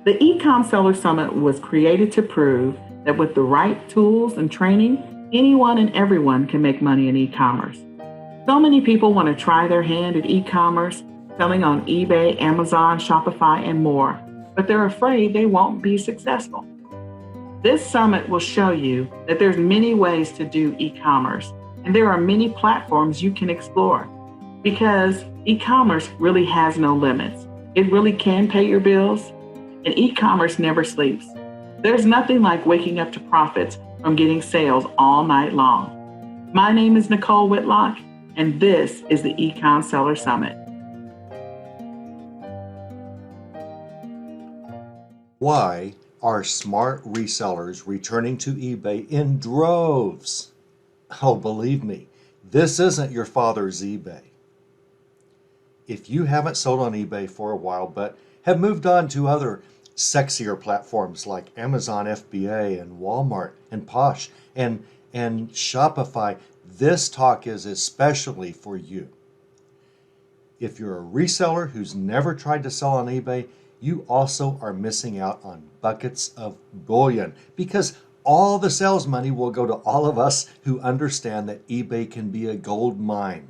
The eCom Seller Summit was created to prove that with the right tools and training, anyone and everyone can make money in e-commerce. So many people want to try their hand at e-commerce, selling on eBay, Amazon, Shopify, and more, but they're afraid they won't be successful. This summit will show you that there's many ways to do e-commerce, and there are many platforms you can explore because e-commerce really has no limits. It really can pay your bills, and e-commerce never sleeps. There's nothing like waking up to profits from getting sales all night long. My name is Nicole Whitlock, and this is the eCom Seller Summit. Why are smart resellers returning to eBay in droves? Oh, believe me, this isn't your father's eBay. If you haven't sold on eBay for a while but have moved on to other sexier platforms like Amazon FBA and Walmart and Posh and Shopify, this talk is especially for you. If you're a reseller who's never tried to sell on eBay, you also are missing out on buckets of bullion because all the sales money will go to all of us who understand that eBay can be a gold mine.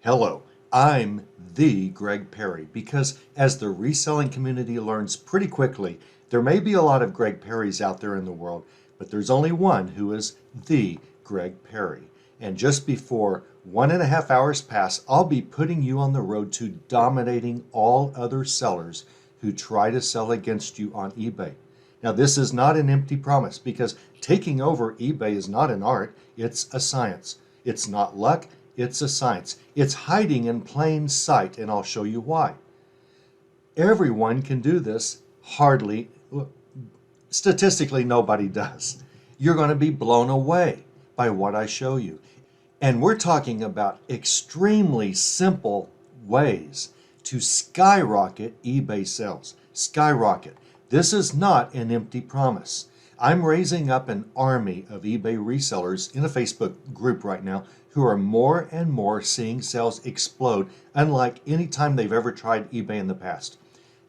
Hello, I'm the Greg Perry because as the reselling community learns pretty quickly, there may be a lot of Greg Perrys out there in the world, but there's only one who is the Greg Perry. And just before 1.5 hours pass, I'll be putting you on the road to dominating all other sellers who try to sell against you on eBay. Now, this is not an empty promise because taking over eBay is not an art, it's a science. It's not luck, it's a science. It's hiding in plain sight, and I'll show you why. Everyone can do this, hardly, statistically, nobody does. You're going to be blown away by what I show you. And we're talking about extremely simple ways to skyrocket eBay sales. Skyrocket. This is not an empty promise. I'm raising up an army of eBay resellers in a Facebook group right now who are more and more seeing sales explode unlike any time they've ever tried eBay in the past.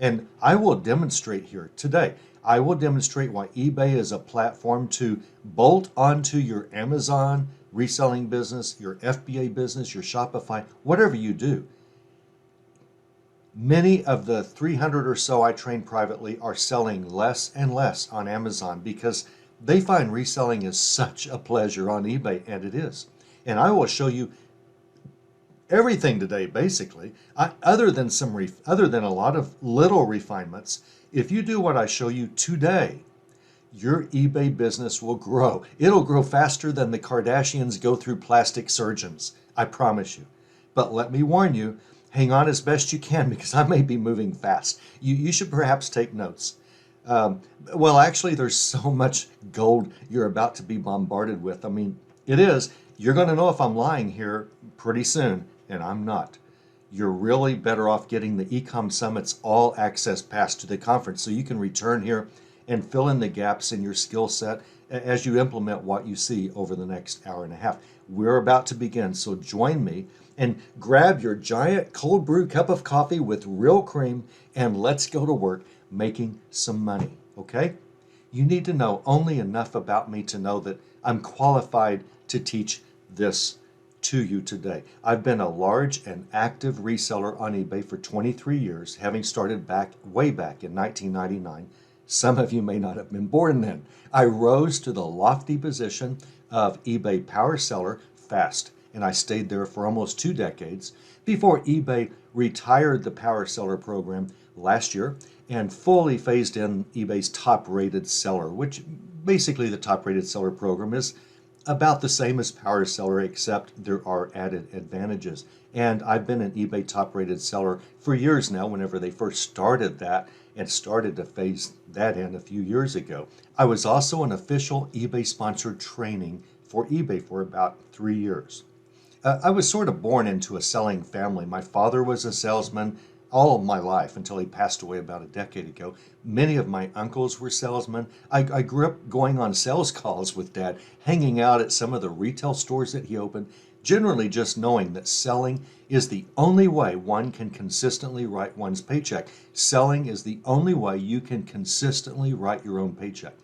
And I will demonstrate here today. I will demonstrate why eBay is a platform to bolt onto your Amazon reselling business, your FBA business, your Shopify, whatever you do. Many of the 300 or so I train privately are selling less and less on Amazon because they find reselling is such a pleasure on eBay, and it is. And I will show you everything today, basically, other than a lot of little refinements. If you do what I show you today, your eBay business will grow. It'll grow faster than the Kardashians go through plastic surgeons. I promise you. But let me warn you, hang on as best you can because I may be moving fast. You should perhaps take notes. Well, actually, there's so much gold you're about to be bombarded with. I mean, it is. You're going to know if I'm lying here pretty soon, and I'm not. You're really better off getting the eCom Summit's all access pass to the conference so you can return here and fill in the gaps in your skill set as you implement what you see over the next hour and a half. We're about to begin, so join me and grab your giant cold brew cup of coffee with real cream and let's go to work making some money, okay? You need to know only enough about me to know that I'm qualified to teach this to you today. I've been a large and active reseller on eBay for 23 years, having started way back in 1999. Some of you may not have been born then. I rose to the lofty position of eBay power seller fast, and I stayed there for almost 2 decades before eBay retired the power seller program last year and fully phased in eBay's top-rated seller, which basically the top-rated seller program is about the same as power seller, except there are added advantages. And I've been an eBay top-rated seller for years now, whenever they first started that and started to phase that in a few years ago. I was also an official eBay-sponsored training for eBay for about 3 years. I was sort of born into a selling family. My father was a salesman all of my life until he passed away about a decade ago. Many of my uncles were salesmen. I grew up going on sales calls with Dad, hanging out at some of the retail stores that he opened, Generally, just knowing that selling is the only way one can consistently write one's paycheck. Selling is the only way you can consistently write your own paycheck.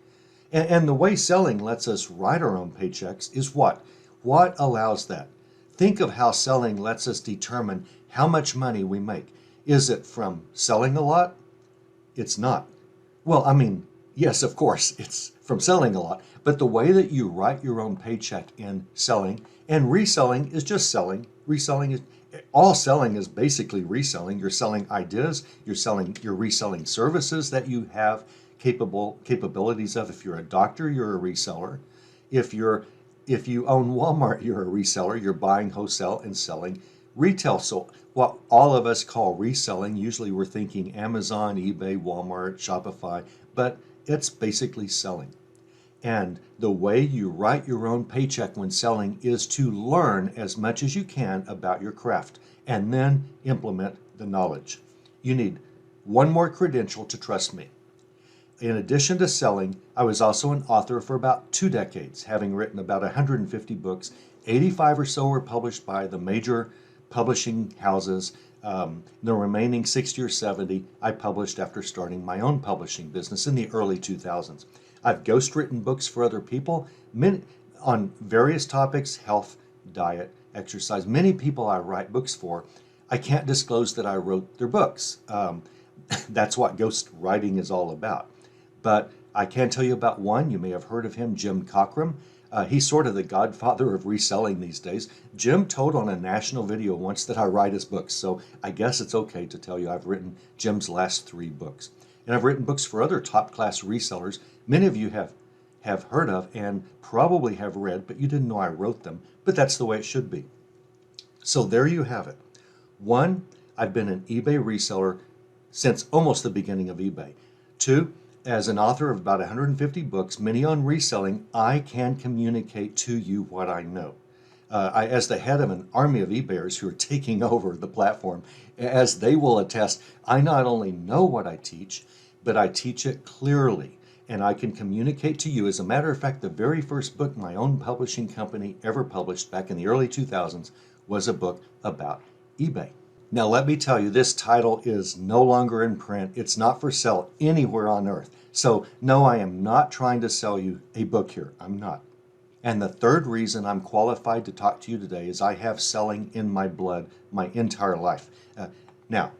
And the way selling lets us write our own paychecks is what? What allows that? Think of how selling lets us determine how much money we make. Is it from selling a lot? It's not. Well, I mean, yes, of course, it's from selling a lot, but the way that you write your own paycheck in selling and reselling is just selling. All selling is basically reselling. You're selling ideas, you're reselling services that you have capabilities of. If you're a doctor, you're a reseller. If you own Walmart, you're a reseller. You're buying wholesale and selling retail. So what all of us call reselling, usually we're thinking Amazon, eBay, Walmart, Shopify, but it's basically selling. And the way you write your own paycheck when selling is to learn as much as you can about your craft and then implement the knowledge. You need one more credential to trust me. In addition to selling, I was also an author for about 2 decades, having written about 150 books. 85 or so were published by the major publishing houses. The remaining 60 or 70 I published after starting my own publishing business in the early 2000s. I've ghostwritten books for other people on various topics: health, diet, exercise. Many people I write books for, I can't disclose that I wrote their books. That's what ghost writing is all about. But I can tell you about one. You may have heard of him, Jim Cockrum. He's sort of the godfather of reselling these days. Jim told on a national video once that I write his books, so I guess it's okay to tell you I've written Jim's last 3 books. And I've written books for other top-class resellers. Many of you have heard of and probably have read, but you didn't know I wrote them. But that's the way it should be. So there you have it. 1, I've been an eBay reseller since almost the beginning of eBay. 2, as an author of about 150 books, many on reselling, I can communicate to you what I know. As the head of an army of eBayers who are taking over the platform, as they will attest, I not only know what I teach, but I teach it clearly. And I can communicate to you. As a matter of fact, the very first book my own publishing company ever published back in the early 2000s was a book about eBay. Now, let me tell you, this title is no longer in print. It's not for sale anywhere on earth. So, no, I am not trying to sell you a book here. I'm not. And the third reason I'm qualified to talk to you today is I have selling in my blood my entire life. Now,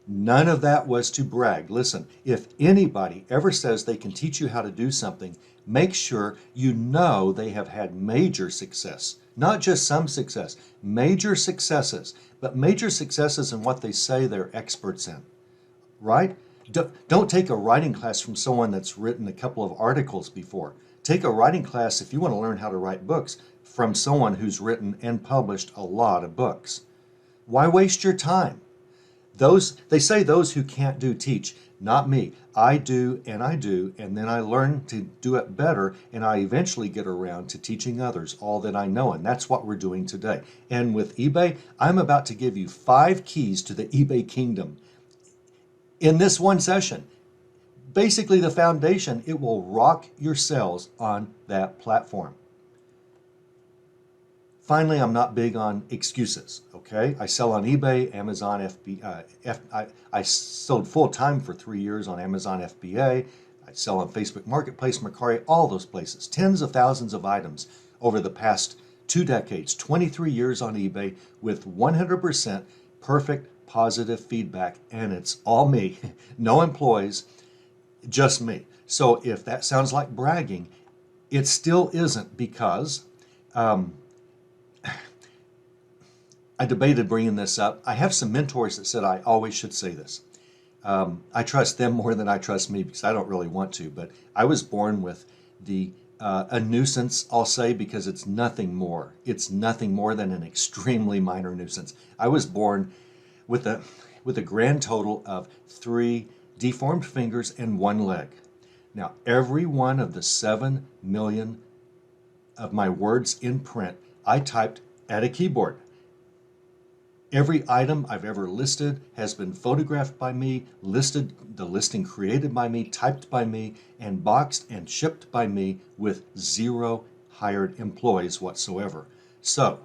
none of that was to brag. Listen, if anybody ever says they can teach you how to do something, make sure you know they have had major success. Not just some success, major successes, but major successes in what they say they're experts in, right? Don't take a writing class from someone that's written a couple of articles before. Take a writing class, if you want to learn how to write books, from someone who's written and published a lot of books. Why waste your time? They say those who can't do teach. Not me. I do, and then I learn to do it better, and I eventually get around to teaching others all that I know, and that's what we're doing today. And with eBay, I'm about to give you 5 keys to the eBay kingdom in this one session. Basically, the foundation, it will rock your sales on that platform. Finally, I'm not big on excuses, okay? I sell on eBay, Amazon I sold full-time for 3 years on Amazon FBA. I sell on Facebook Marketplace, Mercari, all those places. Tens of thousands of items over the past 2 decades, 23 years on eBay with 100% perfect positive feedback, and it's all me. No employees, just me. So if that sounds like bragging, it still isn't, because I debated bringing this up. I have some mentors that said I always should say this. I trust them more than I trust me, because I don't really want to, but I was born with a nuisance, I'll say, because it's nothing more. It's nothing more than an extremely minor nuisance. I was born with a grand total of 3 deformed fingers and 1 leg. Now, every one of the 7 million of my words in print, I typed at a keyboard. Every item I've ever listed has been photographed by me, the listing created by me, typed by me, and boxed and shipped by me with 0 hired employees whatsoever. So,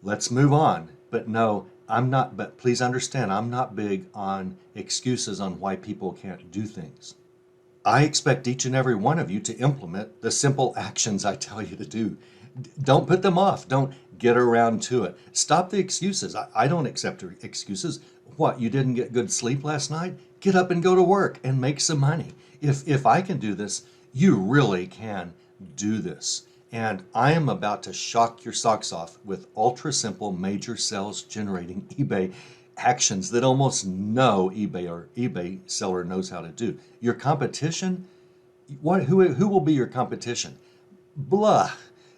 Let's move on. But no, I'm not, but please understand, I'm not big on excuses on why people can't do things. I expect each and every one of you to implement the simple actions I tell you to do. Don't put them off. Don't get around to it. Stop the excuses. I don't accept excuses. What, you didn't get good sleep last night? Get up and go to work and make some money. If I can do this, you really can do this. And I am about to shock your socks off with ultra simple major sales generating eBay actions that almost no eBay seller knows how to do. Your competition, who will be your competition? Blah.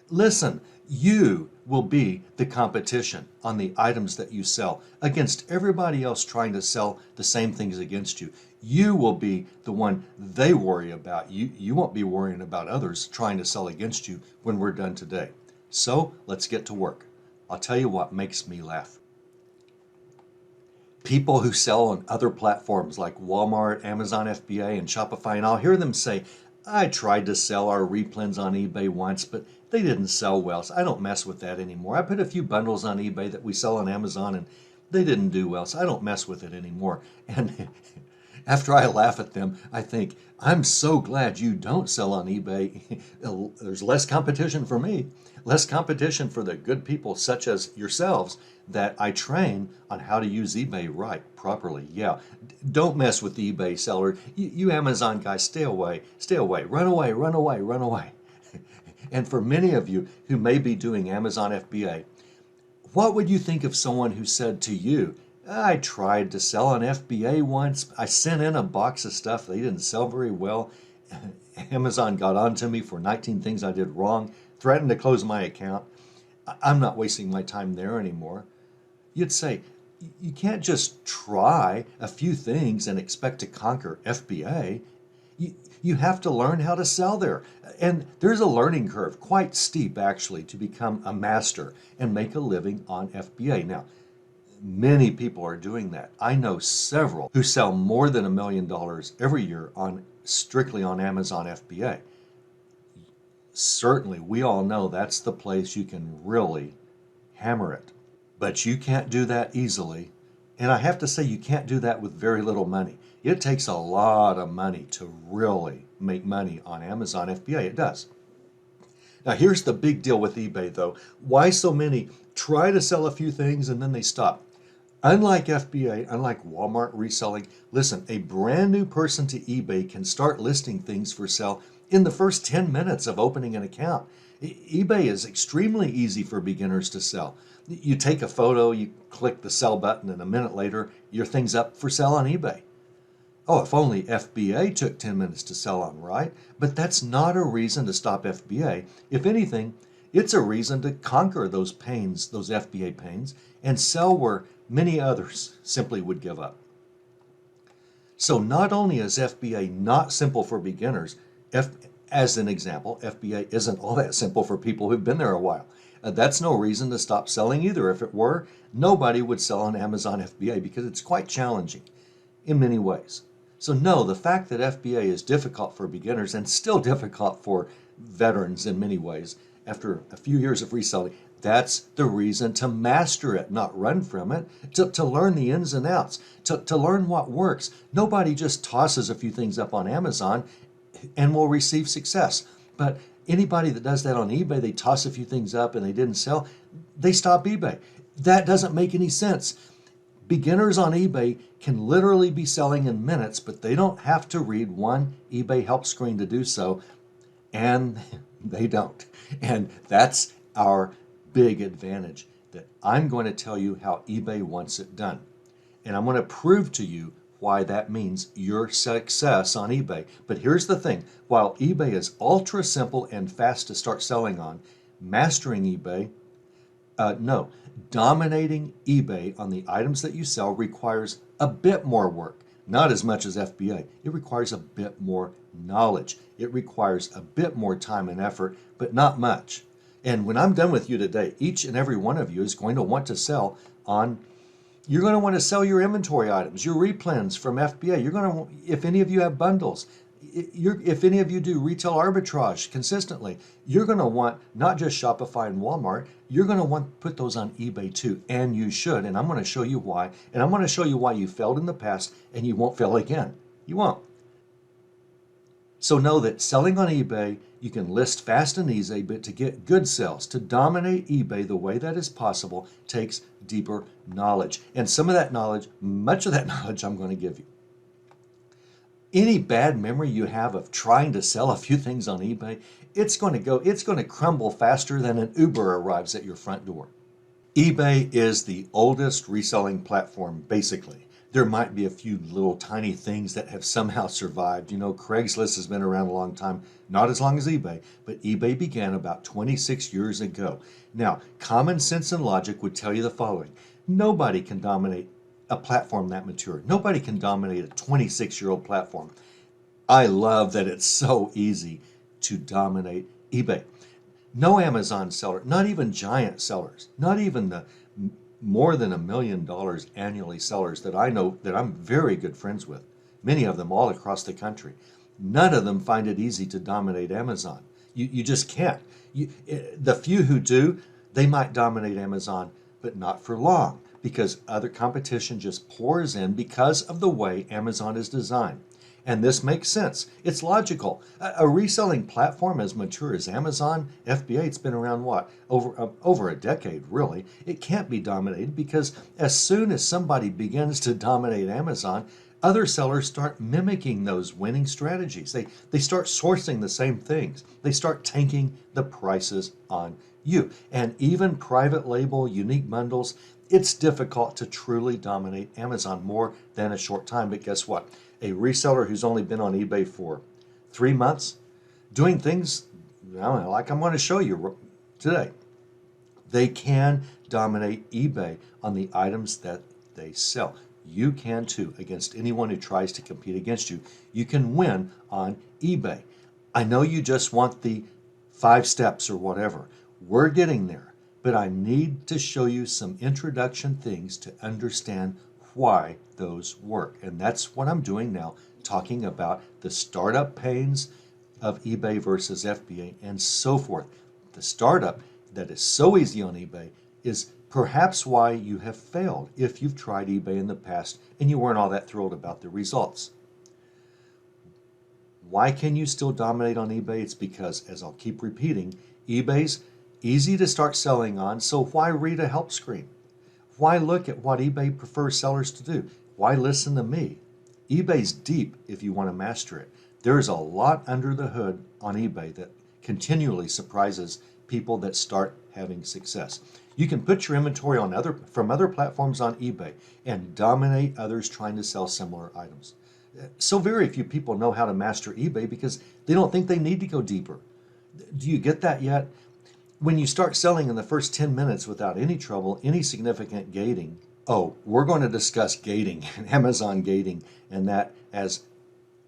Listen, you will be the competition on the items that you sell against everybody else trying to sell the same things against you. You will be the one they worry about. You won't be worrying about others trying to sell against you when we're done today. So let's get to work. I'll tell you what makes me laugh. People who sell on other platforms like Walmart, Amazon FBA, and Shopify, and I'll hear them say, I tried to sell our replens on eBay once, but they didn't sell well, so I don't mess with that anymore. I put a few bundles on eBay that we sell on Amazon, and they didn't do well, so I don't mess with it anymore. And after I laugh at them, I think, I'm so glad you don't sell on eBay. There's less competition for me, less competition for the good people such as yourselves that I train on how to use eBay right, properly. Yeah, don't mess with the eBay seller. You Amazon guys, stay away, run away, run away, run away. And for many of you who may be doing Amazon FBA, what would you think of someone who said to you, I tried to sell on FBA once. I sent in a box of stuff. They didn't sell very well. Amazon got on to me for 19 things I did wrong, threatened to close my account. I'm not wasting my time there anymore. You'd say, you can't just try a few things and expect to conquer FBA. You have to learn how to sell there. And there's a learning curve, quite steep actually, to become a master and make a living on FBA. Now, many people are doing that. I know several who sell more than $1 million every year strictly on Amazon FBA. Certainly, we all know that's the place you can really hammer it. But you can't do that easily. And I have to say, you can't do that with very little money. It takes a lot of money to really make money on Amazon FBA. It does. Now, here's the big deal with eBay, though. Why so many try to sell a few things and then they stop? Unlike FBA, unlike Walmart reselling, listen, a brand new person to eBay can start listing things for sale in the first 10 minutes of opening an account. eBay is extremely easy for beginners to sell. You take a photo, you click the sell button, and a minute later, your thing's up for sale on eBay. Oh, if only FBA took 10 minutes to sell on, right? But that's not a reason to stop FBA. If anything, it's a reason to conquer those pains, those FBA pains, and sell where many others simply would give up. So not only is FBA not simple for beginners, as an example, FBA isn't all that simple for people who've been there a while. That's no reason to stop selling either. If it were, nobody would sell on Amazon FBA because it's quite challenging in many ways. So no, the fact that FBA is difficult for beginners and still difficult for veterans in many ways, after a few years of reselling, that's the reason to master it, not run from it, to learn the ins and outs, to learn what works. Nobody just tosses a few things up on Amazon and will receive success. But anybody that does that on eBay, they toss a few things up and they didn't sell, they stop eBay. That doesn't make any sense. Beginners on eBay can literally be selling in minutes, but they don't have to read one eBay help screen to do so, and they don't. And that's our big advantage, that I'm going to tell you how eBay wants it done. And I'm going to prove to you why that means your success on eBay. But here's the thing, while eBay is ultra simple and fast to start selling on, mastering eBay, dominating eBay on the items that you sell requires a bit more work. Not as much as FBA. It requires a bit more knowledge. It requires a bit more time and effort, but not much. And when I'm done with you today, each and every one of you is going to want to sell on, you're going to want to sell your inventory items, your replens from FBA. You're going to, if any of you have bundles, if any of you do retail arbitrage consistently, you're going to want not just Shopify and Walmart, you're going to want to put those on eBay too, and you should. And I'm going to show you why. And I'm going to show you why you failed in the past and you won't fail again. You won't. So know that selling on eBay, you can list fast and easy, but to get good sales, to dominate eBay the way that is possible, takes deeper knowledge. And some of that knowledge, much of that knowledge, I'm going to give you. Any bad memory you have of trying to sell a few things on eBay, it's going to crumble faster than an Uber arrives at your front door. eBay is the oldest reselling platform, basically. There might be a few little tiny things that have somehow survived. You know, Craigslist has been around a long time, not as long as eBay, but eBay began about 26 years ago. Now, common sense and logic would tell you the following. Nobody can dominate a platform that mature. Nobody can dominate a 26-year-old platform. I love that it's so easy to dominate eBay. No Amazon seller, not even giant sellers, not even the more than $1 million annually sellers that I know that I'm very good friends with, many of them all across the country. None of them find it easy to dominate Amazon. You just can't. The few who do, they might dominate Amazon, but not for long because other competition just pours in because of the way Amazon is designed. And this makes sense. It's logical. A reselling platform as mature as Amazon, FBA, it's been around what? Over a decade, really. It can't be dominated because as soon as somebody begins to dominate Amazon, other sellers start mimicking those winning strategies. They start sourcing the same things. They start tanking the prices on you. And even private label, unique bundles, it's difficult to truly dominate Amazon more than a short time. But guess what? A reseller who's only been on eBay for 3 months, doing things like I'm going to show you today, they can dominate eBay on the items that they sell. You can too, against anyone who tries to compete against you. You can win on eBay. I know you just want the 5 steps or whatever. We're getting there, but I need to show you some introduction things to understand why those work. And that's what I'm doing now, talking about the startup pains of eBay versus FBA and so forth. The startup that is so easy on eBay is perhaps why you have failed if you've tried eBay in the past and you weren't all that thrilled about the results. Why can you still dominate on eBay? It's because, as I'll keep repeating, eBay's easy to start selling on, so why read a help screen? Why look at what eBay prefers sellers to do? Why listen to me? eBay's deep if you want to master it. There's a lot under the hood on eBay that continually surprises people that start having success. You can put your inventory on from other platforms on eBay and dominate others trying to sell similar items. So very few people know how to master eBay because they don't think they need to go deeper. Do you get that yet? When you start selling in the first 10 minutes without any trouble, any significant gating, we're going to discuss gating, Amazon gating, and that, as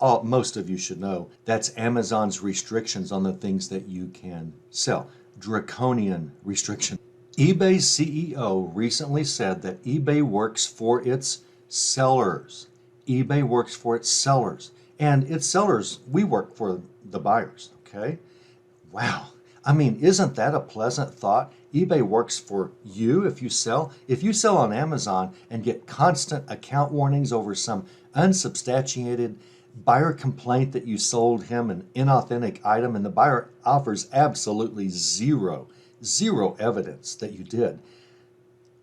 most of you should know, that's Amazon's restrictions on the things that you can sell. Draconian restriction. eBay's CEO recently said that eBay works for its sellers. eBay works for its sellers. And its sellers, we work for the buyers, okay? Wow. I mean, isn't that a pleasant thought? eBay works for you if you sell. If you sell on Amazon and get constant account warnings over some unsubstantiated buyer complaint that you sold him an inauthentic item and the buyer offers absolutely zero evidence that you did,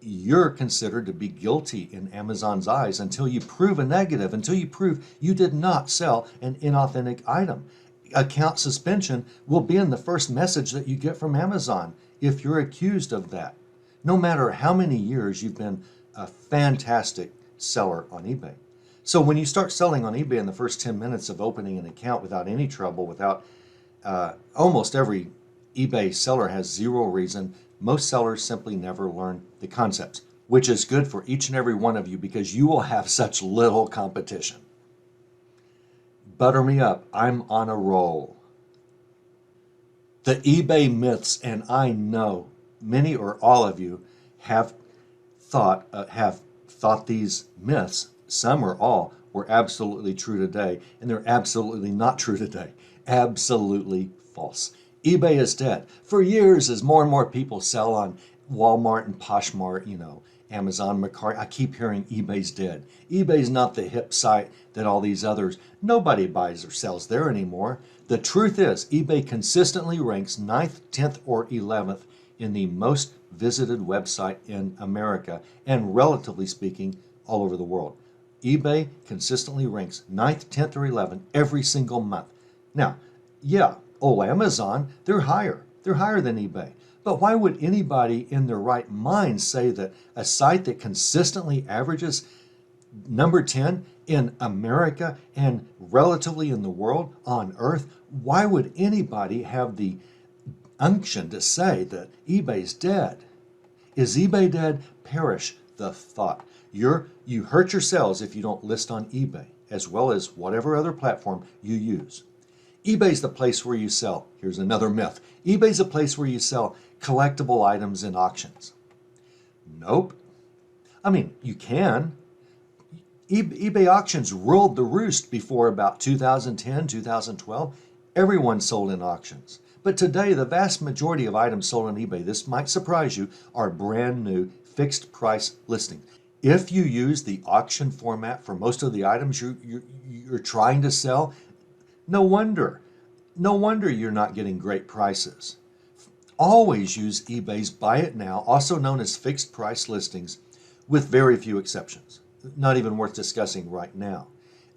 you're considered to be guilty in Amazon's eyes until you prove a negative, until you prove you did not sell an inauthentic item. Account suspension will be in the first message that you get from Amazon if you're accused of that. No matter how many years you've been a fantastic seller on eBay. So when you start selling on eBay in the first 10 minutes of opening an account without any trouble, without almost every eBay seller has zero reason, most sellers simply never learn the concepts, which is good for each and every one of you because you will have such little competition. Butter me up. I'm on a roll. The eBay myths, and I know many or all of you have thought these myths, some or all, were absolutely true today, and they're absolutely not true today. Absolutely false. eBay is dead. For years, as more and more people sell on Walmart and Poshmark, Amazon, Mercari, I keep hearing eBay's dead. eBay's not the hip site that all these others, nobody buys or sells there anymore. The truth is, eBay consistently ranks 9th, 10th, or 11th in the most visited website in America, and relatively speaking, all over the world. eBay consistently ranks 9th, 10th, or 11th every single month. Now, yeah, Amazon, they're higher. They're higher than eBay. But why would anybody in their right mind say that a site that consistently averages number 10 in America and relatively in the world, on Earth, why would anybody have the unction to say that eBay's dead? Is eBay dead? Perish the thought. You hurt yourselves if you don't list on eBay, as well as whatever other platform you use. eBay's the place where you sell. Here's another myth. eBay's a place where you sell collectible items in auctions. Nope. I mean, you can. eBay auctions ruled the roost before about 2010, 2012. Everyone sold in auctions. But today, the vast majority of items sold on eBay, this might surprise you, are brand new fixed price listings. If you use the auction format for most of the items you're trying to sell, no wonder you're not getting great prices. Always use eBay's Buy It Now, also known as fixed price listings, with very few exceptions. Not even worth discussing right now.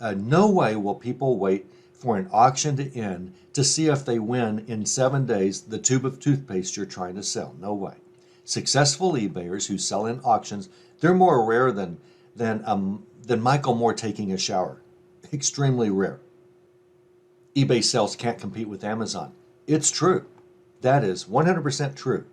No way will people wait for an auction to end to see if they win in 7 days the tube of toothpaste you're trying to sell. No way. Successful eBayers who sell in auctions, they're more rare than Michael Moore taking a shower. Extremely rare. eBay sales can't compete with Amazon. It's true. That is 100% true.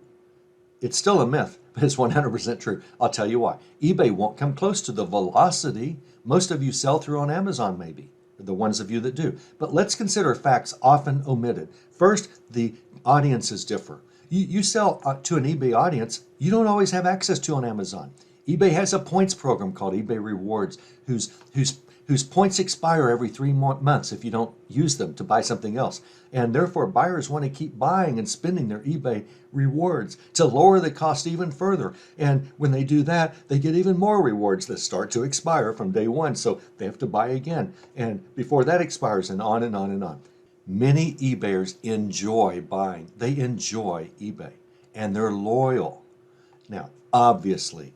It's still a myth, but it's 100% true. I'll tell you why. eBay won't come close to the velocity most of you sell through on Amazon, maybe, the ones of you that do. But let's consider facts often omitted. First, the audiences differ. You sell to an eBay audience you don't always have access to on Amazon. eBay has a points program called eBay Rewards, whose points expire every 3 months if you don't use them to buy something else. And therefore, buyers want to keep buying and spending their eBay rewards to lower the cost even further. And when they do that, they get even more rewards that start to expire from day one. So they have to buy again. And before that expires, and on and on and on. Many eBayers enjoy buying. They enjoy eBay. And they're loyal. Now, obviously,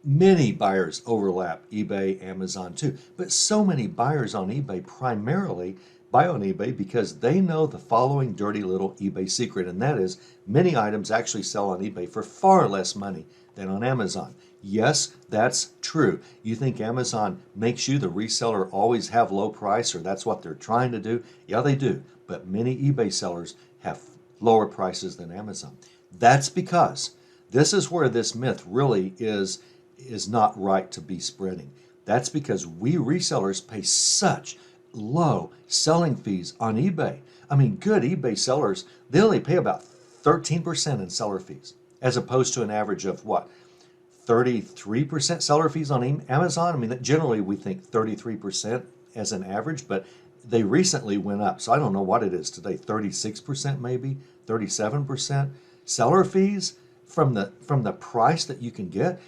many buyers overlap eBay, Amazon too, but so many buyers on eBay primarily buy on eBay because they know the following dirty little eBay secret, and that is many items actually sell on eBay for far less money than on Amazon. Yes, that's true. You think Amazon makes you, the reseller, always have low price, or that's what they're trying to do? Yeah, they do, but many eBay sellers have lower prices than Amazon. That's because this is where this myth really is not right to be spreading. That's because we resellers pay such low selling fees on eBay. I mean, good eBay sellers, they only pay about 13% in seller fees, as opposed to an average of what? 33% seller fees on Amazon? I mean, generally we think 33% as an average, but they recently went up. So I don't know what it is today, 36% maybe, 37% seller fees from the price that you can get.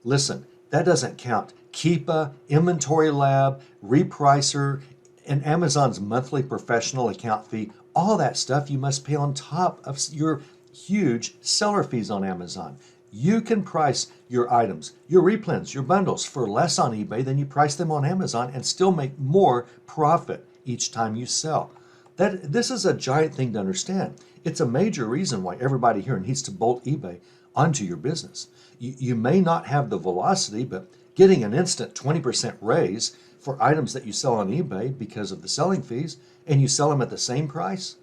Listen, that doesn't count Keepa, Inventory Lab, Repricer, and Amazon's monthly professional account fee. All that stuff you must pay on top of your huge seller fees on Amazon. You can price your items, your replens, your bundles for less on eBay than you price them on Amazon and still make more profit each time you sell. This is a giant thing to understand. It's a major reason why everybody here needs to bolt eBay onto your business. You may not have the velocity, but getting an instant 20% raise for items that you sell on eBay because of the selling fees, and you sell them at the same price,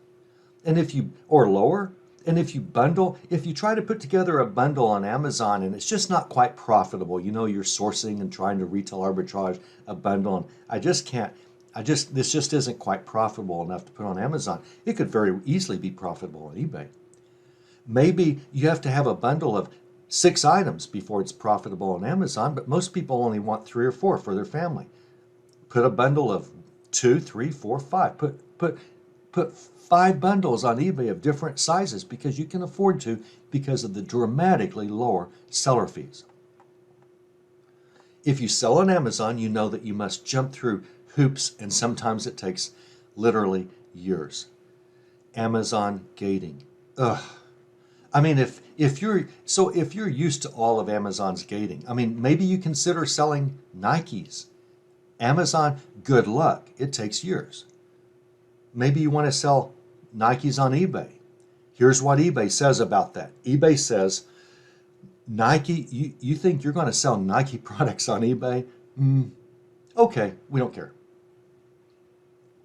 or lower, and if you try to put together a bundle on Amazon and it's just not quite profitable, you're sourcing and trying to retail arbitrage a bundle, and this just isn't quite profitable enough to put on Amazon. It could very easily be profitable on eBay. Maybe you have to have a bundle of 6 items before it's profitable on Amazon, but most people only want 3 or 4 for their family. Put a bundle of 2, 3, 4, 5. Put 5 bundles on eBay of different sizes because you can afford to because of the dramatically lower seller fees. If you sell on Amazon, you know that you must jump through hoops, and sometimes it takes literally years. Amazon gating. Ugh. I mean, if you're used to all of Amazon's gating, I mean, maybe you consider selling Nikes. Amazon, good luck. It takes years. Maybe you want to sell Nikes on eBay. Here's what eBay says about that. eBay says, Nike, you think you're going to sell Nike products on eBay? Okay, we don't care.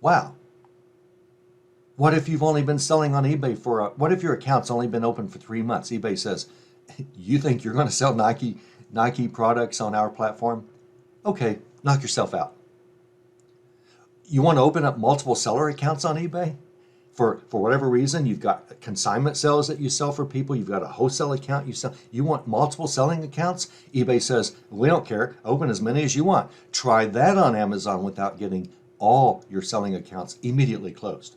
Wow. What if you've only been selling on eBay what if your account's only been open for 3 months? eBay says, you think you're going to sell Nike products on our platform? Okay, knock yourself out. You want to open up multiple seller accounts on eBay? For whatever reason, you've got consignment sales that you sell for people, you've got a wholesale account you sell. You want multiple selling accounts? eBay says, we don't care, open as many as you want. Try that on Amazon without getting all your selling accounts immediately closed.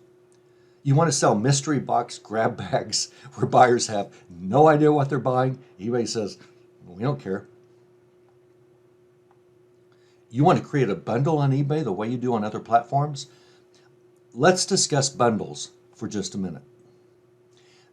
You want to sell mystery box grab bags where buyers have no idea what they're buying? eBay says, we don't care. You want to create a bundle on eBay the way you do on other platforms? Let's discuss bundles for just a minute.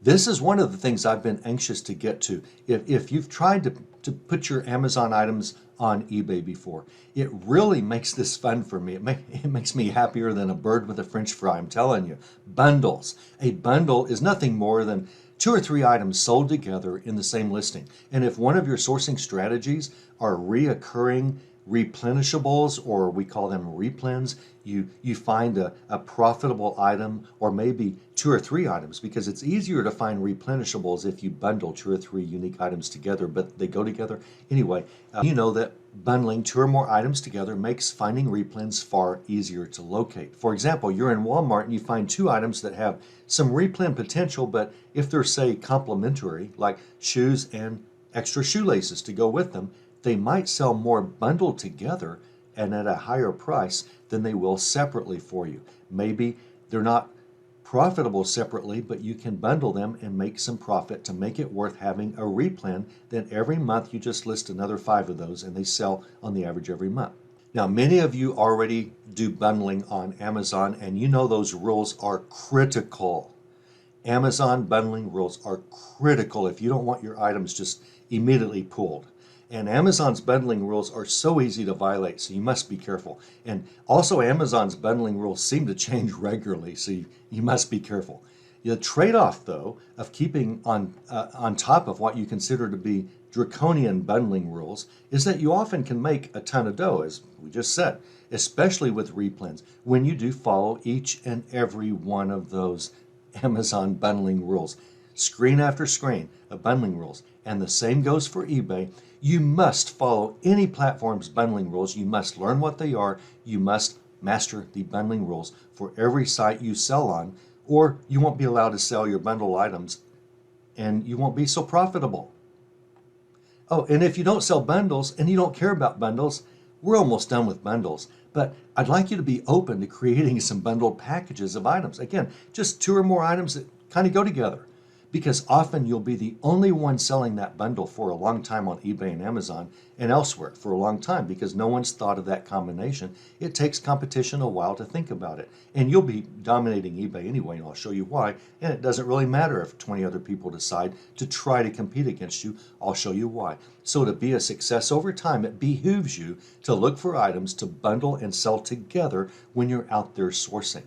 This is one of the things I've been anxious to get to. If you've tried to put your Amazon items on eBay before, it really makes this fun for me. It makes me happier than a bird with a French fry, I'm telling you. Bundles. A bundle is nothing more than 2 or 3 items sold together in the same listing. And if one of your sourcing strategies are reoccurring replenishables, or we call them replens, you find a profitable item, or maybe 2 or 3 items, because it's easier to find replenishables if you bundle 2 or 3 unique items together, but they go together. Anyway, you know that bundling 2 or more items together makes finding replens far easier to locate. For example, you're in Walmart and you find 2 items that have some replen potential, but if they're, say, complementary, like shoes and extra shoelaces to go with them, they might sell more bundled together and at a higher price than they will separately for you. Maybe they're not profitable separately, but you can bundle them and make some profit to make it worth having a replen. Then every month you just list another 5 of those and they sell on the average every month. Now, many of you already do bundling on Amazon, and you know those rules are critical. Amazon bundling rules are critical if you don't want your items just immediately pulled. And Amazon's bundling rules are so easy to violate, so you must be careful. And also, Amazon's bundling rules seem to change regularly, so you must be careful. The trade-off, though, of keeping on top of what you consider to be draconian bundling rules is that you often can make a ton of dough, as we just said, especially with replens, when you do follow each and every one of those Amazon bundling rules. Screen after screen of bundling rules. And the same goes for eBay. You must follow any platform's bundling rules. You must learn what they are. You must master the bundling rules for every site you sell on, or you won't be allowed to sell your bundle items and you won't be so profitable. Oh, and if you don't sell bundles and you don't care about bundles, we're almost done with bundles. But I'd like you to be open to creating some bundled packages of items. Again, just 2 or more items that kind of go together. Because often you'll be the only one selling that bundle for a long time on eBay and Amazon and elsewhere for a long time because no one's thought of that combination. It takes competition a while to think about it. And you'll be dominating eBay anyway, and I'll show you why. And it doesn't really matter if 20 other people decide to try to compete against you. I'll show you why. So to be a success over time, it behooves you to look for items to bundle and sell together when you're out there sourcing.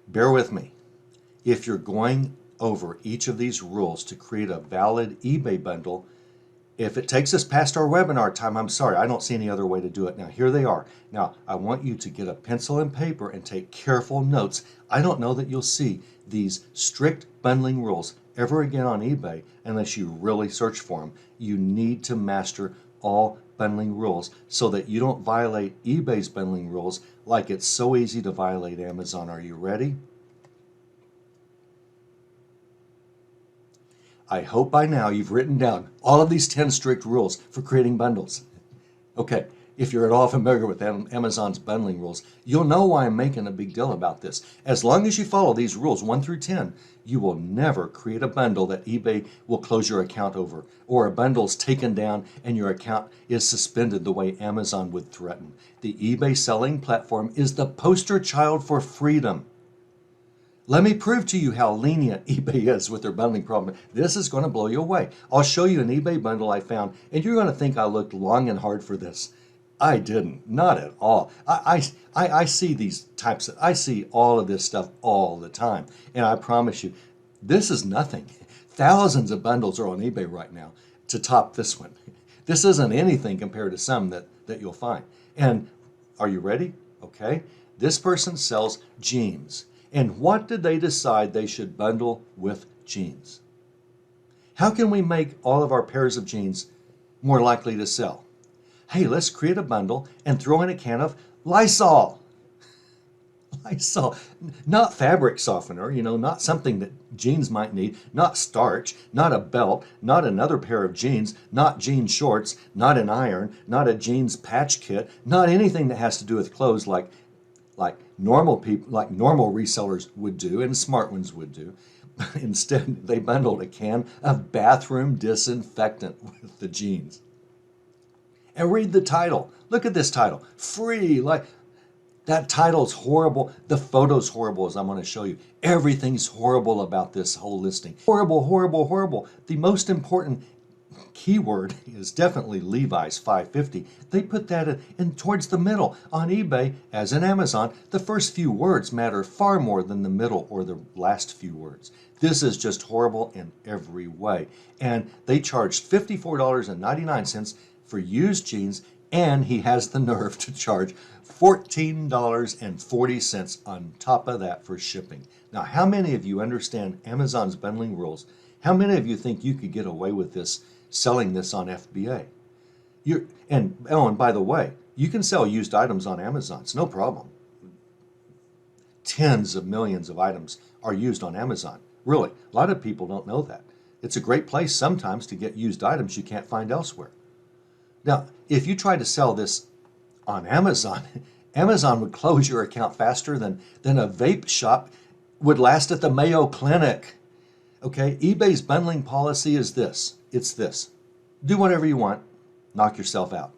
Bear with me. If you're going over each of these rules to create a valid eBay bundle, if it takes us past our webinar time, I'm sorry, I don't see any other way to do it. Now, here they are. Now, I want you to get a pencil and paper and take careful notes. I don't know that you'll see these strict bundling rules ever again on eBay unless you really search for them. You need to master all bundling rules so that you don't violate eBay's bundling rules like it's so easy to violate Amazon. Are you ready? I hope by now you've written down all of these 10 strict rules for creating bundles. Okay, if you're at all familiar with Amazon's bundling rules, you'll know why I'm making a big deal about this. As long as you follow these rules 1 through 10, you will never create a bundle that eBay will close your account over, or a bundle's taken down and your account is suspended the way Amazon would threaten. The eBay selling platform is the poster child for freedom. Let me prove to you how lenient eBay is with their bundling problem. This is going to blow you away. I'll show you an eBay bundle I found, and you're going to think I looked long and hard for this. I didn't, not at all. I see these I see all of this stuff all the time. And I promise you, this is nothing. Thousands of bundles are on eBay right now to top this one. This isn't anything compared to some that you'll find. And are you ready? Okay. This person sells jeans. And what did they decide they should bundle with jeans? How can we make all of our pairs of jeans more likely to sell? Hey, let's create a bundle and throw in a can of Lysol. Lysol, not fabric softener, not something that jeans might need, not starch, not a belt, not another pair of jeans, not jean shorts, not an iron, not a jeans patch kit, not anything that has to do with clothes like normal people, like normal resellers would do and smart ones would do. Instead, they bundled a can of bathroom disinfectant with the jeans. And read the title. Look at this title. Free. That title's horrible. The photo's horrible, as I'm going to show you. Everything's horrible about this whole listing. Horrible, horrible, horrible. The most important keyword is definitely Levi's 550. They put that in towards the middle. On eBay, as in Amazon, the first few words matter far more than the middle or the last few words. This is just horrible in every way. And they charged $54.99 for used jeans, and he has the nerve to charge $14.40 on top of that for shipping. Now, how many of you understand Amazon's bundling rules? How many of you think you could get away with this, selling this on FBA? And by the way, you can sell used items on Amazon. It's no problem. Tens of millions of items are used on Amazon. Really, a lot of people don't know that. It's a great place sometimes to get used items you can't find elsewhere. Now, if you try to sell this on Amazon, Amazon would close your account faster than a vape shop would last at the Mayo Clinic. Okay, eBay's bundling policy is this. It's this. Do whatever you want, knock yourself out.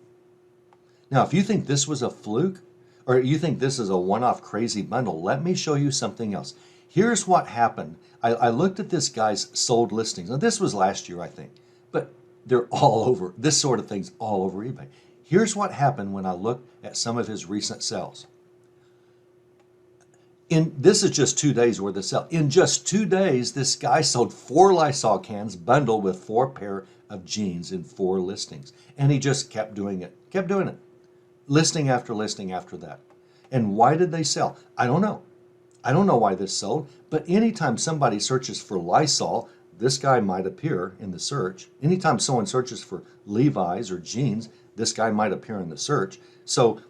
Now, if you think this was a fluke, or you think this is a one-off crazy bundle, let me show you something else. Here's what happened. I looked at this guy's sold listings. Now, this was last year, I think, but they're all over. This sort of thing's all over eBay. Here's what happened when I looked at some of his recent sales. This is just 2 days worth of sale. In just 2 days, this guy sold 4 Lysol cans bundled with 4 pair of jeans in 4 listings. And he just kept doing it. Listing after listing after that. And why did they sell? I don't know. I don't know why this sold, but anytime somebody searches for Lysol, this guy might appear in the search. Anytime someone searches for Levi's or jeans, this guy might appear in the search. So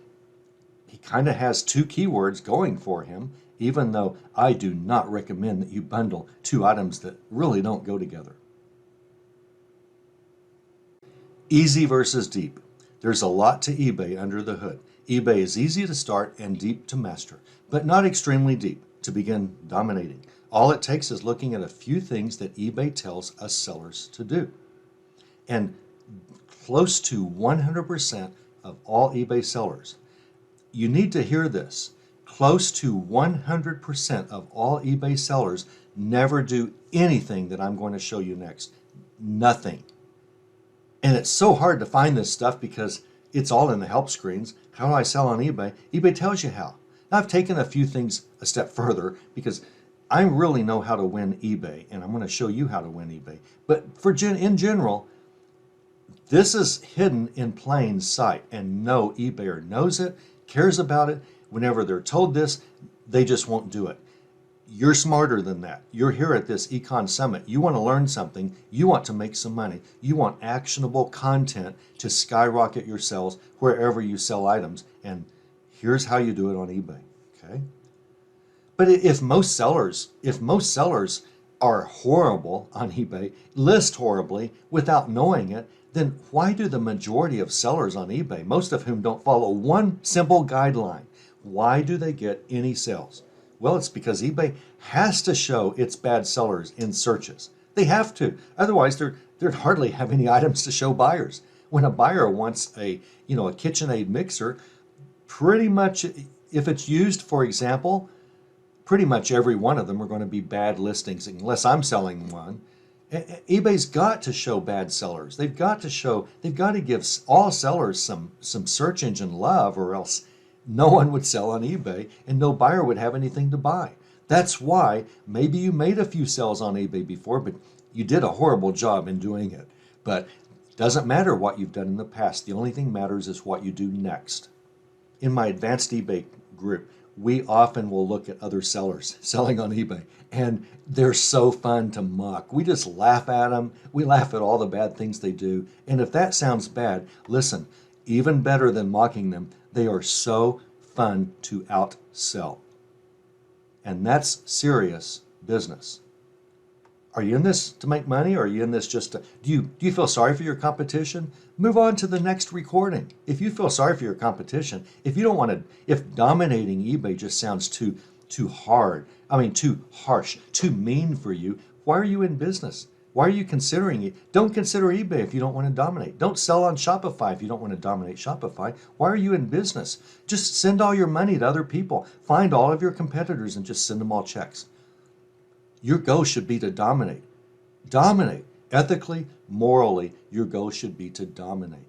he kind of has 2 keywords going for him, even though I do not recommend that you bundle 2 items that really don't go together. Easy versus deep. There's a lot to eBay under the hood. eBay is easy to start and deep to master, but not extremely deep to begin dominating. All it takes is looking at a few things that eBay tells us sellers to do. And close to 100% of all eBay sellers, you need to hear this, close to 100% of all eBay sellers never do anything that I'm going to show you next. Nothing. And it's so hard to find this stuff because it's all in the help screens. How do I sell on eBay? eBay tells you how. Now, I've taken a few things a step further because I really know how to win eBay, and I'm going to show you how to win eBay. But in general, this is hidden in plain sight, and no eBayer knows it, cares about it. Whenever they're told this, they just won't do it. You're smarter than that. You're here at this Econ Summit. You want to learn something. You want to make some money. You want actionable content to skyrocket your sales wherever you sell items. And here's how you do it on eBay. Okay? But if most sellers are horrible on eBay, list horribly without knowing it, then why do the majority of sellers on eBay, most of whom don't follow one simple guideline, why do they get any sales? Well, it's because eBay has to show its bad sellers in searches. They have to. Otherwise, they'd hardly have any items to show buyers. When a buyer wants a KitchenAid mixer, pretty much if it's used, for example, pretty much every one of them are going to be bad listings unless I'm selling one. eBay's got to show bad sellers. They've got to give all sellers some search engine love, or else no one would sell on eBay and no buyer would have anything to buy. That's why maybe you made a few sales on eBay before, but you did a horrible job in doing it. But it doesn't matter what you've done in the past. The only thing matters is what you do next. In my advanced eBay group, we often will look at other sellers selling on eBay, and they're so fun to mock. We just laugh at them. We laugh at all the bad things they do. And if that sounds bad, listen, even better than mocking them, they are so fun to outsell. And that's serious business. Are you in this to make money, or are you in this just to, do you feel sorry for your competition? Move on to the next recording. If you feel sorry for your competition, if you don't want to, if dominating eBay just sounds too hard, too harsh, too mean for you, why are you in business? Why are you considering it? Don't consider eBay if you don't want to dominate. Don't sell on Shopify if you don't want to dominate Shopify. Why are you in business? Just send all your money to other people. Find all of your competitors and just send them all checks. Your goal should be to dominate. Dominate. Ethically, morally, your goal should be to dominate.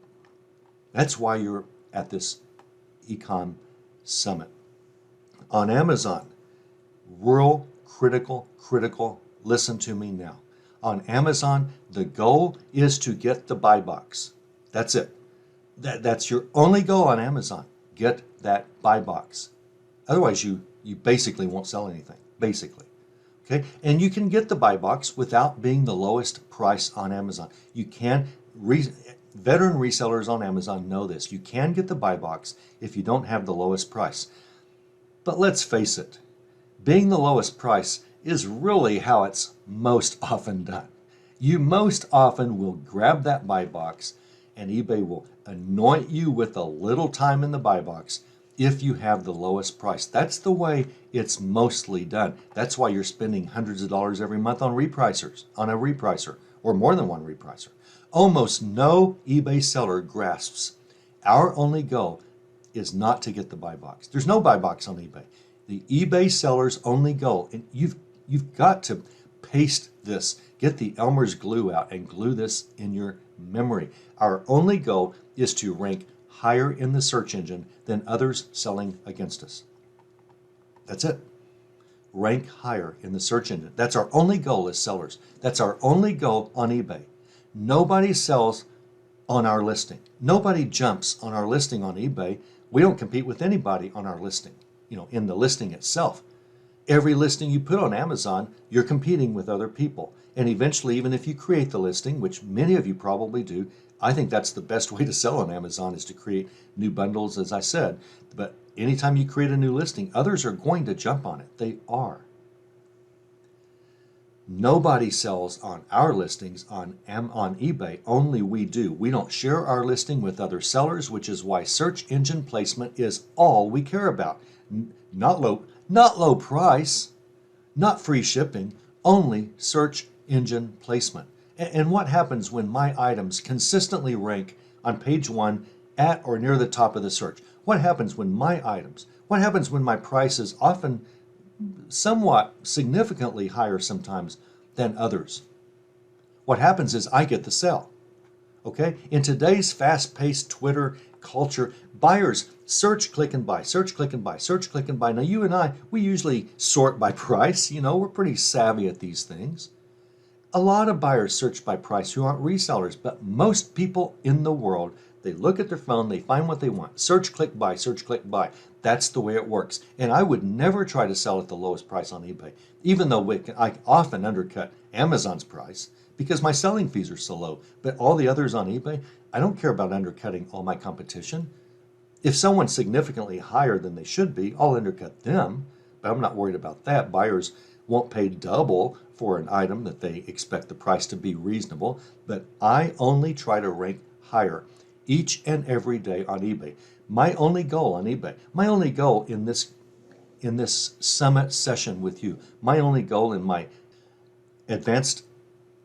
That's why you're at this eCom summit. On Amazon, real critical, listen to me now. On Amazon, the goal is to get the buy box. That's it. That's your only goal on Amazon. Get that buy box. Otherwise, you basically won't sell anything, basically. Okay, and you can get the buy box without being the lowest price on Amazon. You can, veteran resellers on Amazon know this. You can get the buy box if you don't have the lowest price. But let's face it, being the lowest price is really how it's most often done. You most often will grab that buy box, and eBay will anoint you with a little time in the buy box if you have the lowest price. That's the way it's mostly done. That's why you're spending hundreds of dollars every month on repricers, on a repricer, or more than one repricer. Almost no eBay seller grasps our only goal is not to get the buy box. There's no buy box on eBay. The eBay seller's only goal, and you've got to paste this, get the Elmer's glue out and glue this in your memory. Our only goal is to rank higher in the search engine than others selling against us. That's it. Rank higher in the search engine. That's our only goal as sellers. That's our only goal on eBay. Nobody sells on our listing. Nobody jumps on our listing on eBay. We don't compete with anybody on our listing, in the listing itself. Every listing you put on Amazon, you're competing with other people. And eventually, even if you create the listing, which many of you probably do, I think that's the best way to sell on Amazon is to create new bundles, as I said. But anytime you create a new listing, others are going to jump on it. They are. Nobody sells on our listings on eBay. Only we do. We don't share our listing with other sellers, which is why search engine placement is all we care about. Not low price, not free shipping, only search engine placement. And what happens when my items consistently rank on page 1 at or near the top of the search? What happens when my price is often somewhat significantly higher sometimes than others? What happens is I get the sale. Okay? In today's fast-paced Twitter culture, buyers search, click, and buy, search, click, and buy, search, click, and buy. Now, you and I, we usually sort by price. We're pretty savvy at these things. A lot of buyers search by price who aren't resellers, but most people in the world, they look at their phone, they find what they want. Search, click, buy, search, click, buy. That's the way it works. And I would never try to sell at the lowest price on eBay, even though I often undercut Amazon's price because my selling fees are so low. But all the others on eBay, I don't care about undercutting all my competition. If someone's significantly higher than they should be, I'll undercut them, but I'm not worried about that. Buyers won't pay double for an item that they expect the price to be reasonable, but I only try to rank higher each and every day on eBay. My only goal on eBay, my only goal in this summit session with you, my only goal in my advanced,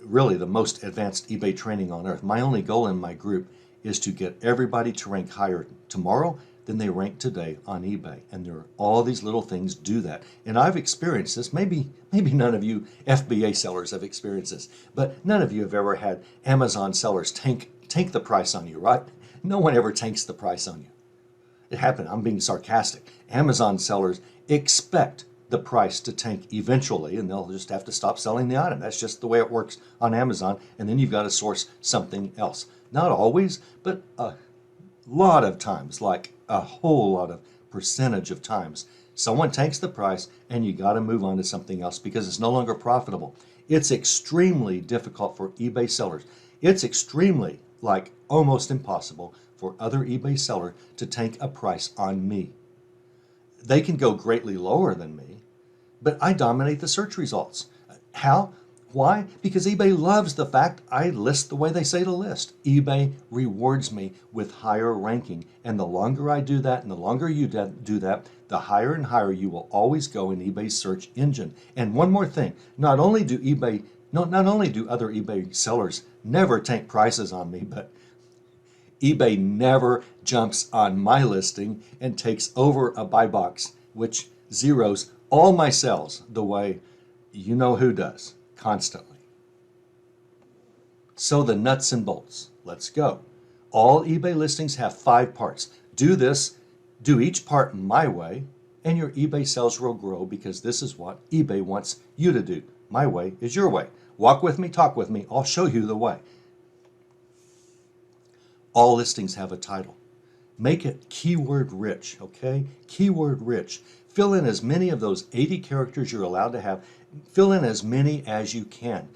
really the most advanced eBay training on earth, my only goal in my group is to get everybody to rank higher tomorrow than they rank today on eBay. And there are all these little things do that. And I've experienced this. Maybe none of you FBA sellers have experienced this, but none of you have ever had Amazon sellers tank the price on you, right? No one ever tanks the price on you. It happened. I'm being sarcastic. Amazon sellers expect the price to tank eventually, and they'll just have to stop selling the item. That's just the way it works on Amazon, and then you've got to source something else. Not always, but a lot of times, like a whole lot of percentage of times, someone tanks the price, and you got to move on to something else because it's no longer profitable. It's extremely difficult for eBay sellers. It's extremely, like almost impossible, for other eBay sellers to tank a price on me. They can go greatly lower than me, but I dominate the search results. How? Why? Because eBay loves the fact I list the way they say to list. eBay rewards me with higher ranking, and the longer I do that and the longer you do that, the higher and higher you will always go in eBay's search engine. And one more thing, not only do other eBay sellers never tank prices on me, but eBay never jumps on my listing and takes over a buy box, which zeroes all my sales the way you know who does, constantly. So the nuts and bolts. Let's go. All eBay listings have 5 parts. Do each part my way, and your eBay sales will grow because this is what eBay wants you to do. My way is your way. Walk with me, talk with me. I'll show you the way. All listings have a title. Make it keyword rich, okay? Keyword rich. Fill in as many of those 80 characters you're allowed to have. Fill in as many as you can.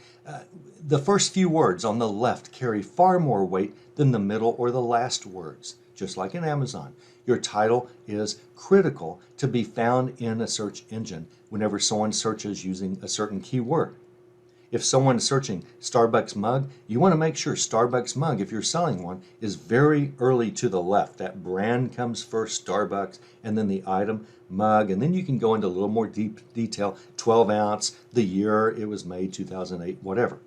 The first few words on the left carry far more weight than the middle or the last words, just like in Amazon. Your title is critical to be found in a search engine whenever someone searches using a certain keyword. If someone's searching Starbucks mug, you want to make sure Starbucks mug, if you're selling one, is very early to the left. That brand comes first, Starbucks, and then the item, mug, and then you can go into a little more deep detail, 12 ounce, the year it was made, 2008, whatever.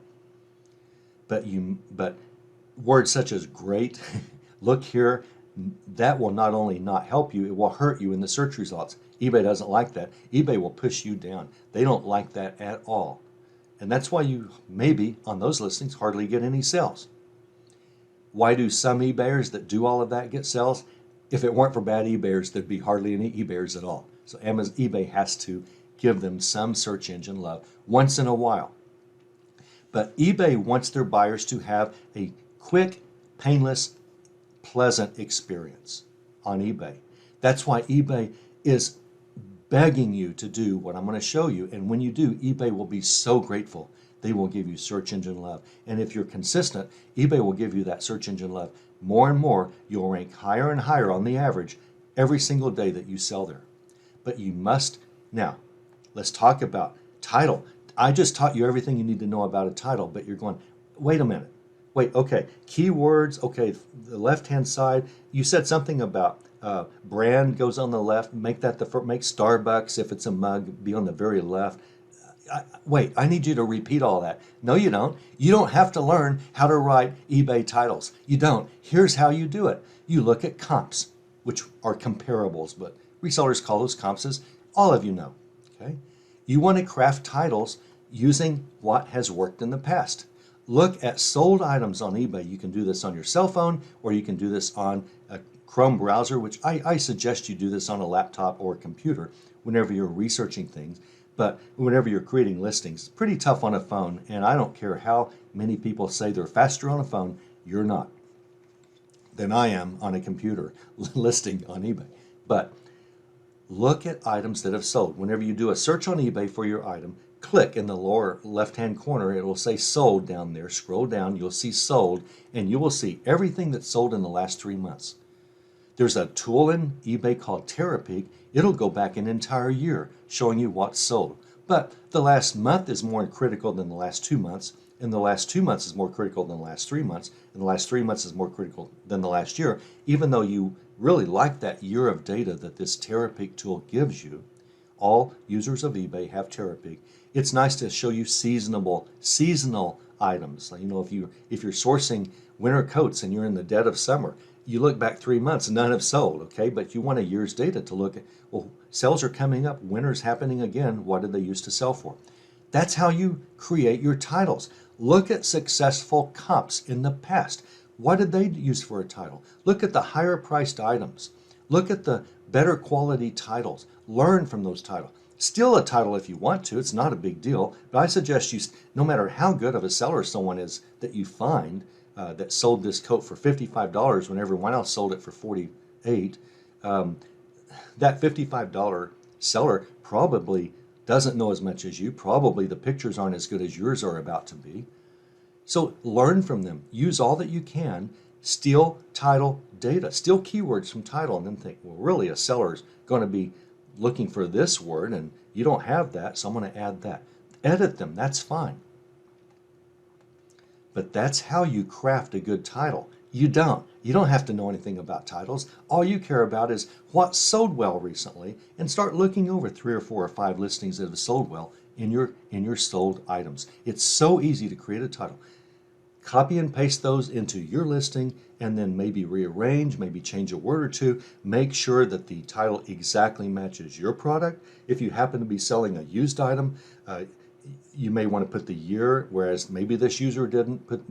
But words such as great, look here, that will not only not help you, it will hurt you in the search results. eBay doesn't like that. eBay will push you down. They don't like that at all. And that's why you maybe on those listings hardly get any sales. Why do some eBayers that do all of that get sales? If it weren't for bad eBayers, there'd be hardly any eBayers at all. So eBay has to give them some search engine love once in a while. But eBay wants their buyers to have a quick, painless, pleasant experience on eBay. That's why eBay is begging you to do what I'm going to show you. And when you do, eBay will be so grateful. They will give you search engine love. And if you're consistent, eBay will give you that search engine love. More and more, you'll rank higher and higher on the average every single day that you sell there. But you must, now, let's talk about title. I just taught you everything you need to know about a title, but you're going, wait a minute. Wait, okay, keywords, okay, the left-hand side, you said something about brand goes on the left, make Starbucks, if it's a mug, be on the very left. Wait, I need you to repeat all that. No, you don't. You don't have to learn how to write eBay titles. You don't. Here's how you do it. You look at comps, which are comparables, but resellers call those comps, as all of you know. Okay? You want to craft titles using what has worked in the past. Look at sold items on eBay. You can do this on your cell phone, or you can do this on a Chrome browser, which I suggest you do this on a laptop or a computer whenever you're researching things. But whenever you're creating listings, it's pretty tough on a phone, and I don't care how many people say they're faster on a phone, you're not than I am on a computer listing on eBay. But look at items that have sold. Whenever you do a search on eBay for your item, click in the lower left-hand corner. It will say sold down there. Scroll down, you'll see sold, and you will see everything that's sold in the last 3 months. There's a tool in eBay called Terapeak. It'll go back an entire year showing you what's sold. But the last month is more critical than the last 2 months, and the last 2 months is more critical than the last 3 months, and the last 3 months is more critical than the last year, even though you really like that year of data that this TerraPeak tool gives you. All users of eBay have TerraPeak. It's nice to show you seasonal items. You know, if you're sourcing winter coats and you're in the dead of summer, you look back 3 months and none have sold, okay? But you want a year's data to look at, well, sales are coming up, winter's happening again, what did they used to sell for? That's how you create your titles. Look at successful comps in the past. What did they use for a title? Look at the higher priced items. Look at the better quality titles. Learn from those titles. Steal a title if you want to. It's not a big deal. But I suggest you, no matter how good of a seller someone is that you find that sold this coat for $55 when everyone else sold it for $48, that $55 seller probably doesn't know as much as you. Probably the pictures aren't as good as yours are about to be. So learn from them. Use all that you can. Steal title data. Steal keywords from title and then think, well, really a seller's going to be looking for this word and you don't have that, so I'm going to add that. Edit them. That's fine. But that's how you craft a good title. You don't. You don't have to know anything about titles. All you care about is what sold well recently, and start looking over 3 or 4 or 5 listings that have sold well in your sold items. It's so easy to create a title. Copy and paste those into your listing and then maybe rearrange, maybe change a word or two. Make sure that the title exactly matches your product. If you happen to be selling a used item, you may want to put the year, whereas maybe this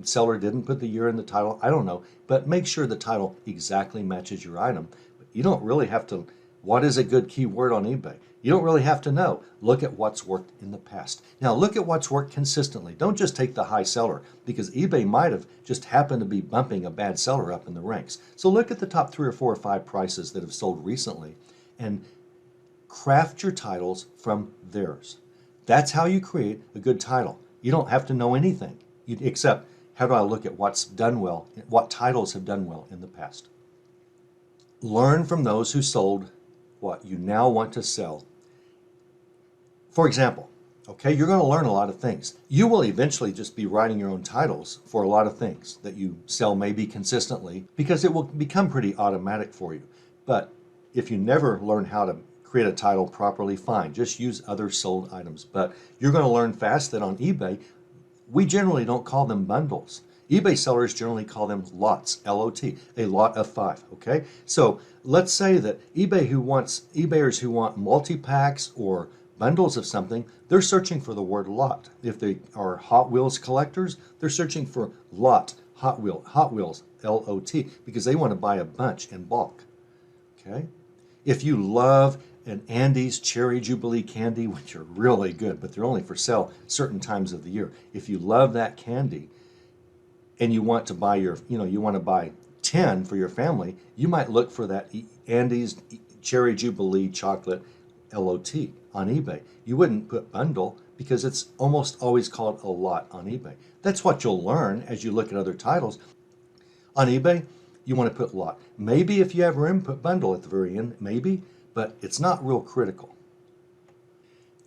seller didn't put the year in the title. I don't know, but make sure the title exactly matches your item. But you don't really have to. What is a good keyword on eBay? You don't really have to know. Look at what's worked in the past. Now look at what's worked consistently. Don't just take the high seller, because eBay might have just happened to be bumping a bad seller up in the ranks. So look at the top 3 or 4 or 5 prices that have sold recently and craft your titles from theirs. That's how you create a good title. You don't have to know anything except how do I look at what's done well, what titles have done well in the past. Learn from those who sold what you now want to sell. For example, okay, you're going to learn a lot of things. You will eventually just be writing your own titles for a lot of things that you sell maybe consistently, because it will become pretty automatic for you. But if you never learn how to create a title properly, fine, just use other sold items. But you're going to learn fast that on eBay, we generally don't call them bundles. eBay sellers generally call them lots, L-O-T, a lot of 5, okay? So let's say that eBayers who want multi-packs or bundles of something, they're searching for the word lot. If they are Hot Wheels collectors, they're searching for lot, Hot Wheels, L-O-T, because they want to buy a bunch in bulk, okay? If you love an Andes Cherry Jubilee candy, which are really good, but they're only for sale certain times of the year. If you love that candy and you want to buy you want to buy 10 for your family, you might look for that Andes Cherry Jubilee chocolate LOT on eBay. You wouldn't put bundle because it's almost always called a lot on eBay. That's what you'll learn as you look at other titles. On eBay, you want to put lot. Maybe if you have room, put bundle at the very end, maybe, but it's not real critical.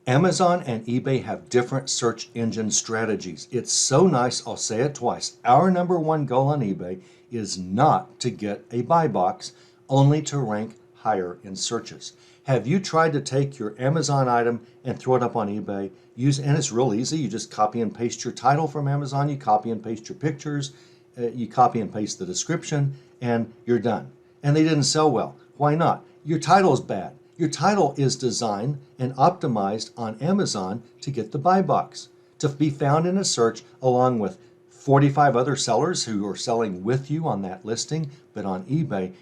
Amazon and eBay have different search engine strategies. It's so nice, I'll say it twice. Our #1 goal on eBay is not to get a buy box, only to rank higher in searches. Have you tried to take your Amazon item and throw it up on eBay? And it's real easy. You just copy and paste your title from Amazon, you copy and paste your pictures, you copy and paste the description, and you're done. And they didn't sell well. Why not? Your title is bad. Your title is designed and optimized on Amazon to get the buy box, to be found in a search along with 45 other sellers who are selling with you on that listing. But on eBay,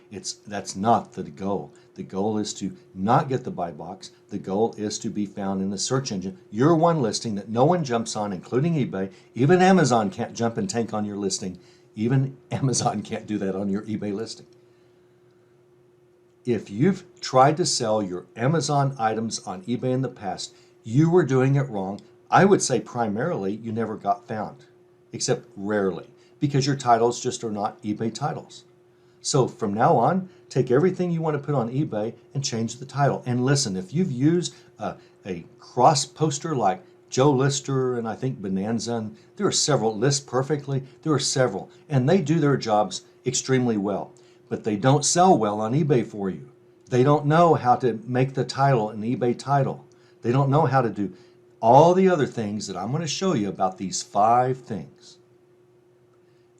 that's not the goal. The goal is to not get the buy box. The goal is to be found in the search engine. You're one listing that no one jumps on, including eBay. Even Amazon can't jump and tank on your listing. Even Amazon can't do that on your eBay listing. If you've tried to sell your Amazon items on eBay in the past, you were doing it wrong. I would say primarily you never got found, except rarely, because your titles just are not eBay titles. So from now on, take everything you want to put on eBay and change the title. And listen, if you've used a cross poster like Joe Lister and I think Bonanza, and there are several, List Perfectly, there are several, and they do their jobs extremely well, but they don't sell well on eBay for you. They don't know how to make the title an eBay title. They don't know how to do all the other things that I'm going to show you about these 5 things.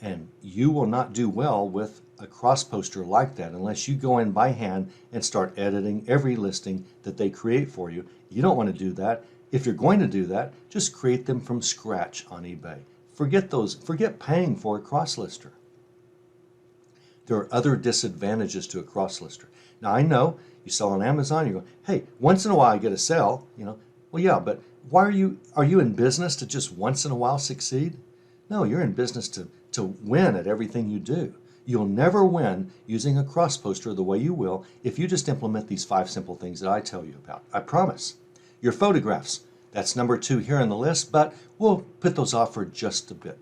And you will not do well with a cross poster like that unless you go in by hand and start editing every listing that they create for you. You don't want to do that. If you're going to do that, just create them from scratch on eBay. Forget paying for a cross lister. There are other disadvantages to a cross lister. Now I know you sell on Amazon, you go, hey, once in a while I get a sale, Well, yeah, but are you in business to just once in a while succeed? No, you're in business to win at everything you do. You'll never win using a cross poster the way you will if you just implement these 5 simple things that I tell you about. I promise. Your photographs, that's number 2 here on the list, but we'll put those off for just a bit.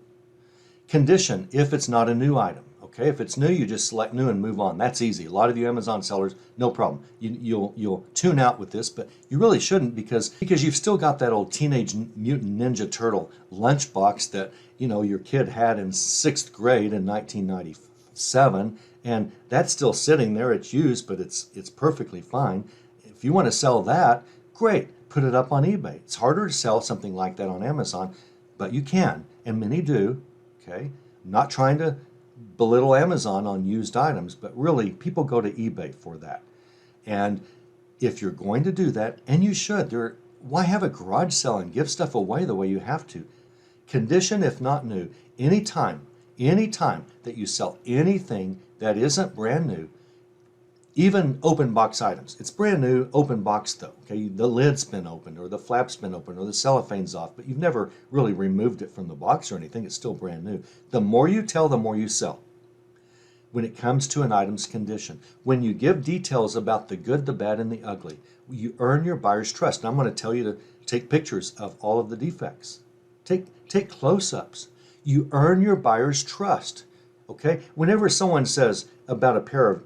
Condition, if it's not a new item. Okay, if it's new, you just select new and move on. That's easy. A lot of you Amazon sellers, no problem. You'll tune out with this, but you really shouldn't because you've still got that old Teenage Mutant Ninja Turtle lunchbox that your kid had in 6th grade in 1997, and that's still sitting there. It's used, but it's perfectly fine. If you want to sell that, great. Put it up on eBay. It's harder to sell something like that on Amazon, but you can, and many do. Okay, I'm not trying to belittle Amazon on used items, but really people go to eBay for that. And if you're going to do that, and you should, why have a garage sale and give stuff away the way you have to? Condition if not new. Anytime that you sell anything that isn't brand new, even open box items. It's brand new, open box though. Okay, the lid's been opened or the flap's been opened or the cellophane's off, but you've never really removed it from the box or anything. It's still brand new. The more you tell, the more you sell. When it comes to an item's condition, when you give details about the good, the bad, and the ugly, you earn your buyer's trust. And I'm going to tell you to take pictures of all of the defects. Take close-ups. You earn your buyer's trust. Okay? Whenever someone says about a pair of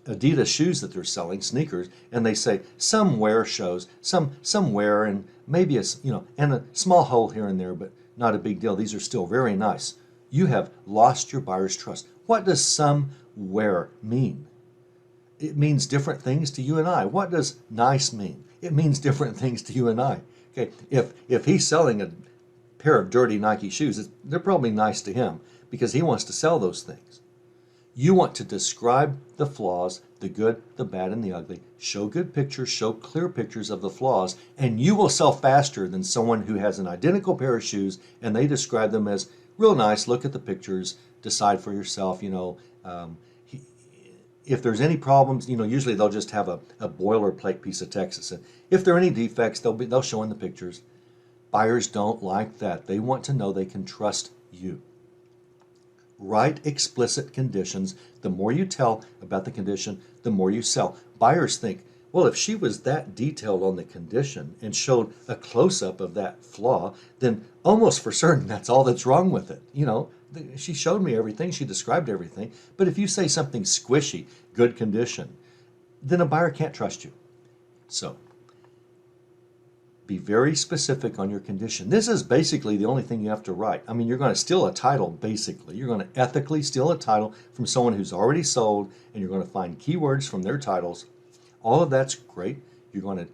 Adidas shoes that they're selling, sneakers, and they say some wear shows, some wear, and maybe and a small hole here and there, but not a big deal. These are still very nice. You have lost your buyer's trust. What does some wear mean? It means different things to you and I. What does nice mean? It means different things to you and I. Okay, if he's selling a pair of dirty Nike shoes, they're probably nice to him because he wants to sell those things. You want to describe the flaws, the good, the bad, and the ugly. Show good pictures, show clear pictures of the flaws, and you will sell faster than someone who has an identical pair of shoes and they describe them as real nice. Look at the pictures, decide for yourself. If there's any problems, usually they'll just have a boilerplate piece of text. And if there are any defects, they'll show in the pictures. Buyers don't like that. They want to know they can trust you. Write explicit conditions. The more you tell about the condition, the more you sell. Buyers think, well, if she was that detailed on the condition and showed a close-up of that flaw, then almost for certain that's all that's wrong with it. She showed me everything, she described everything. But if you say something squishy, good condition, then a buyer can't trust you. So, be very specific on your condition. This is basically the only thing you have to write. I mean, you're going to steal a title, basically. You're going to ethically steal a title from someone who's already sold, and you're going to find keywords from their titles. All of that's great. You're going to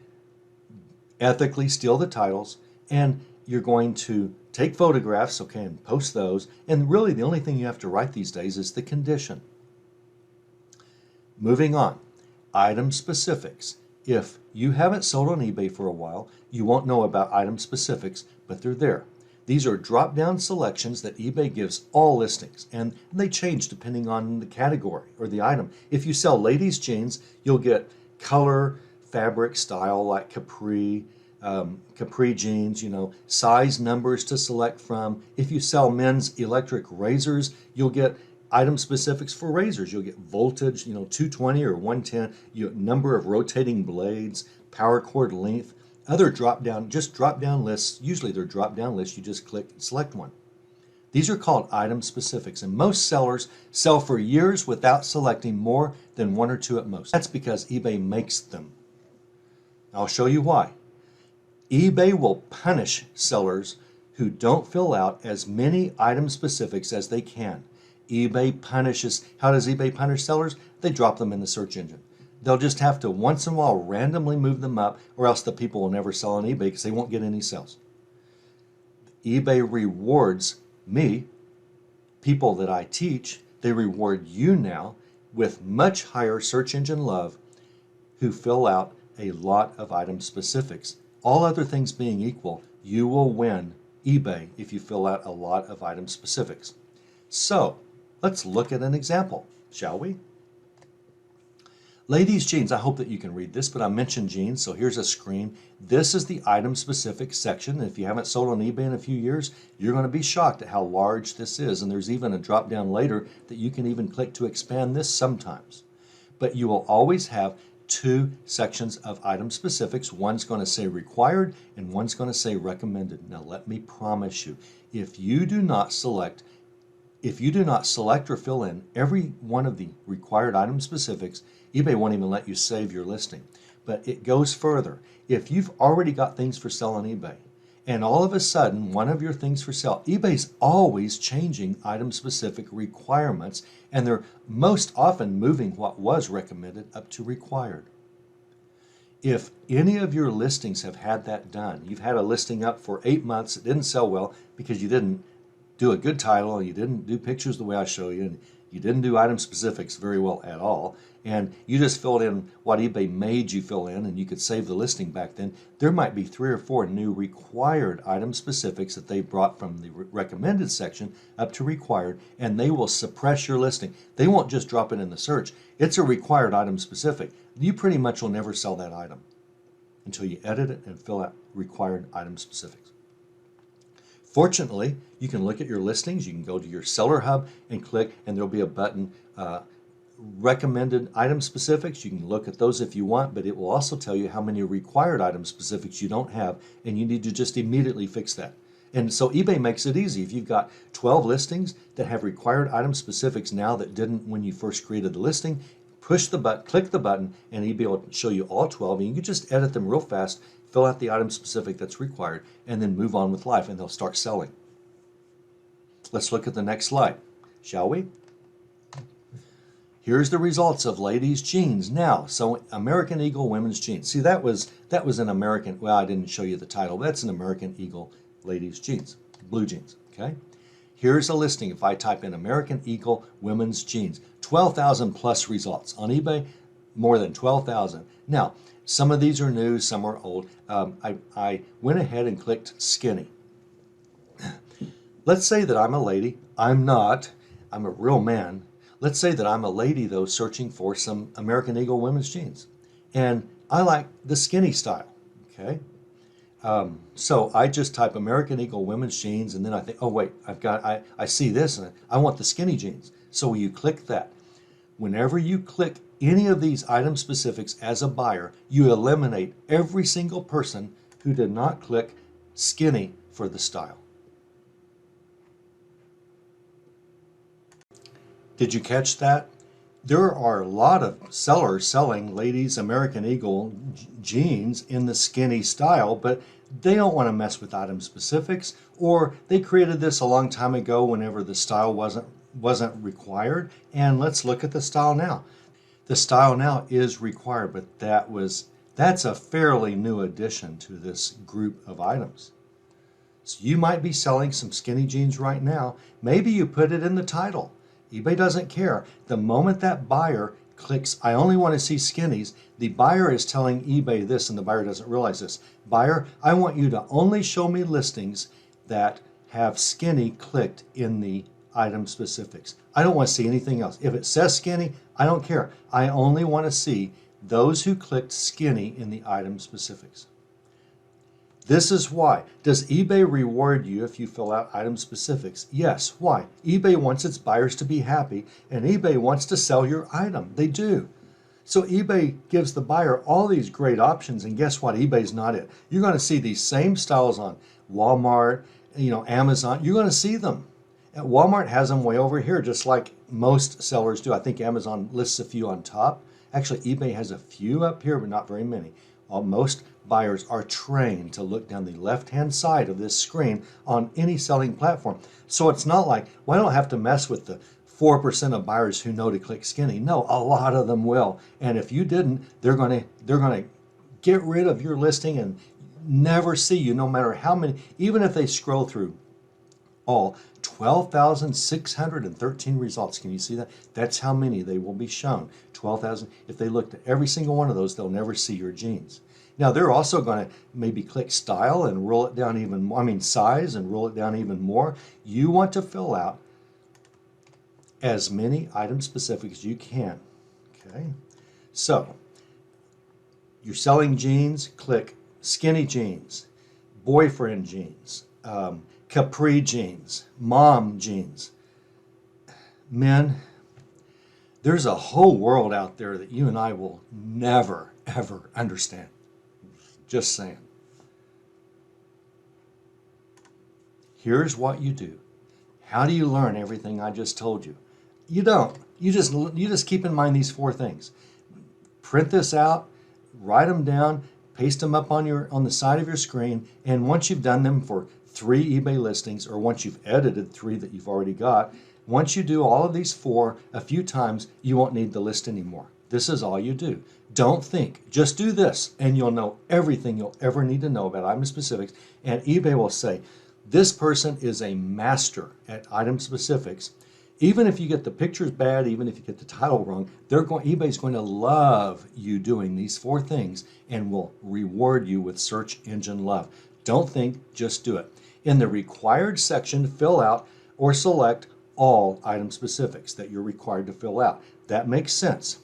ethically steal the titles, and you're going to take photographs, okay, and post those. And really, the only thing you have to write these days is the condition. Moving on, item specifics. If you haven't sold on eBay for a while, you won't know about item specifics, but they're there. These are drop-down selections that eBay gives all listings, and they change depending on the category or the item. If you sell ladies' jeans, you'll get color, fabric, style like capri jeans, size numbers to select from. If you sell men's electric razors, you'll get item specifics for razors. You'll get voltage, 220 or 110, number of rotating blades, power cord length, other drop-down lists. Usually they're drop-down lists. You just click and select one. These are called item specifics, and most sellers sell for years without selecting more than one or two at most. That's because eBay makes them. I'll show you why. eBay will punish sellers who don't fill out as many item specifics as they can. eBay punishes, how does eBay punish sellers? They drop them in the search engine. They'll just have to once in a while randomly move them up, or else the people will never sell on eBay because they won't get any sales. eBay rewards me, people that I teach, they reward you now with much higher search engine love who fill out a lot of item specifics. All other things being equal, you will win eBay if you fill out a lot of item specifics. So let's look at an example, shall we? Ladies jeans, I hope that you can read this, but I mentioned jeans, so here's a screen. This is the item specific section. If you haven't sold on eBay in a few years, you're going to be shocked at how large this is. And there's even a drop down later that you can even click to expand this sometimes. But you will always have two sections of item specifics. One's going to say required and one's going to say recommended. Now let me promise you, if you do not select or fill in every one of the required item specifics, eBay won't even let you save your listing. But it goes further. If you've already got things for sale on eBay, and all of a sudden one of your things for sale, eBay's always changing item specific requirements, and they're most often moving what was recommended up to required. If any of your listings have had that done, you've had a listing up for 8 months, it didn't sell well because you didn't do a good title, you didn't do pictures the way I show you, and you didn't do item specifics very well at all, and you just filled in what eBay made you fill in, and you could save the listing back then, there might be 3 or 4 new required item specifics that they brought from the recommended section up to required, and they will suppress your listing. They won't just drop it in the search. It's a required item specific. You pretty much will never sell that item until you edit it and fill out required item specifics. Fortunately, you can look at your listings. You can go to your Seller Hub and click, and there'll be a button, recommended item specifics. You can look at those if you want, but it will also tell you how many required item specifics you don't have, and you need to just immediately fix that. And so eBay makes it easy. If you've got 12 listings that have required item specifics now that didn't when you first created the listing, push the button, click the button, and eBay will show you all 12, and you can just edit them real fast, fill out the item specific that's required, and then move on with life, and they'll start selling. Let's look at the next slide, shall we? Here's the results of ladies' jeans. Now, so American Eagle women's jeans. See, that was an American, well, I didn't show you the title, but that's an American Eagle ladies' jeans, blue jeans, okay? Here's a listing. If I type in American Eagle women's jeans, 12,000 plus results. On eBay, more than 12,000. Now, some of these are new, some are old. I went ahead and clicked skinny. Let's say that I'm a lady. I'm not. I'm a real man. Let's say that I'm a lady, though, searching for some American Eagle women's jeans. And I like the skinny style, okay? So I just type American Eagle women's jeans, and then I think, oh, wait, I see this, and I want the skinny jeans. So you click that. Whenever you click any of these item specifics as a buyer, you eliminate every single person who did not click skinny for the style. Did you catch that? There are a lot of sellers selling ladies' American Eagle jeans in the skinny style, but they don't want to mess with item specifics, or they created this a long time ago whenever the style wasn't required. And let's look at the style now. The style now is required, but that's a fairly new addition to this group of items. So you might be selling some skinny jeans right now. Maybe you put it in the title. eBay doesn't care. The moment that buyer clicks, I only want to see skinnies, the buyer is telling eBay this, and the buyer doesn't realize this. Buyer, I want you to only show me listings that have skinny clicked in the item specifics. I don't want to see anything else. If it says skinny, I don't care. I only want to see those who clicked skinny in the item specifics. This is why. Does eBay reward you if you fill out item specifics? Yes. Why? eBay wants its buyers to be happy, and eBay wants to sell your item. They do. So eBay gives the buyer all these great options, and guess what? eBay's not it. You're going to see these same styles on Walmart, Amazon. You're going to see them. Walmart has them way over here, just like most sellers do. I think Amazon lists a few on top. Actually, eBay has a few up here, but not very many. Most buyers are trained to look down the left-hand side of this screen on any selling platform. So it's not like, well, I don't have to mess with the 4% of buyers who know to click skinny. No, a lot of them will. And if you didn't, they're going to get rid of your listing and never see you, no matter how many, even if they scroll through all 12,613 results. Can you see that? That's how many they will be shown. 12,000. If they looked at every single one of those, they'll never see your jeans. Now, they're also going to maybe click style and roll it down even more, size and roll it down even more. You want to fill out as many item specific as you can. Okay? So, you're selling jeans, click skinny jeans, boyfriend jeans, capri jeans, mom jeans. Men, there's a whole world out there that you and I will never, ever understand. Just saying. Here's what you do. How do you learn everything I just told you? You don't. You just keep in mind these 4 things. Print this out, write them down, paste them up on the side of your screen, and once you've done them for 3 eBay listings, or once you've edited 3 that you've already got, once you do all of these 4 a few times, you won't need the list anymore. This is all you do. Don't think. Just do this, and you'll know everything you'll ever need to know about item specifics, and eBay will say, this person is a master at item specifics. Even if you get the pictures bad, even if you get the title wrong, eBay's going to love you doing these 4 things and will reward you with search engine love. Don't think, just do it. In the required section, fill out or select all item specifics that you're required to fill out. That makes sense.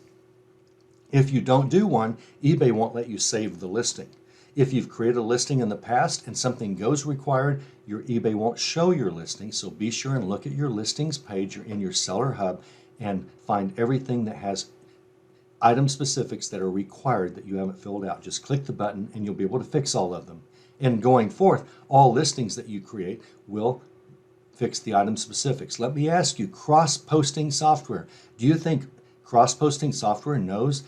If you don't do one, eBay won't let you save the listing. If you've created a listing in the past and something goes required, your eBay won't show your listing, so be sure and look at your listings page in your seller hub and find everything that has item specifics that are required that you haven't filled out. Just click the button and you'll be able to fix all of them. And going forth, all listings that you create will fix the item specifics. Let me ask you, cross-posting software. Do you think cross-posting software knows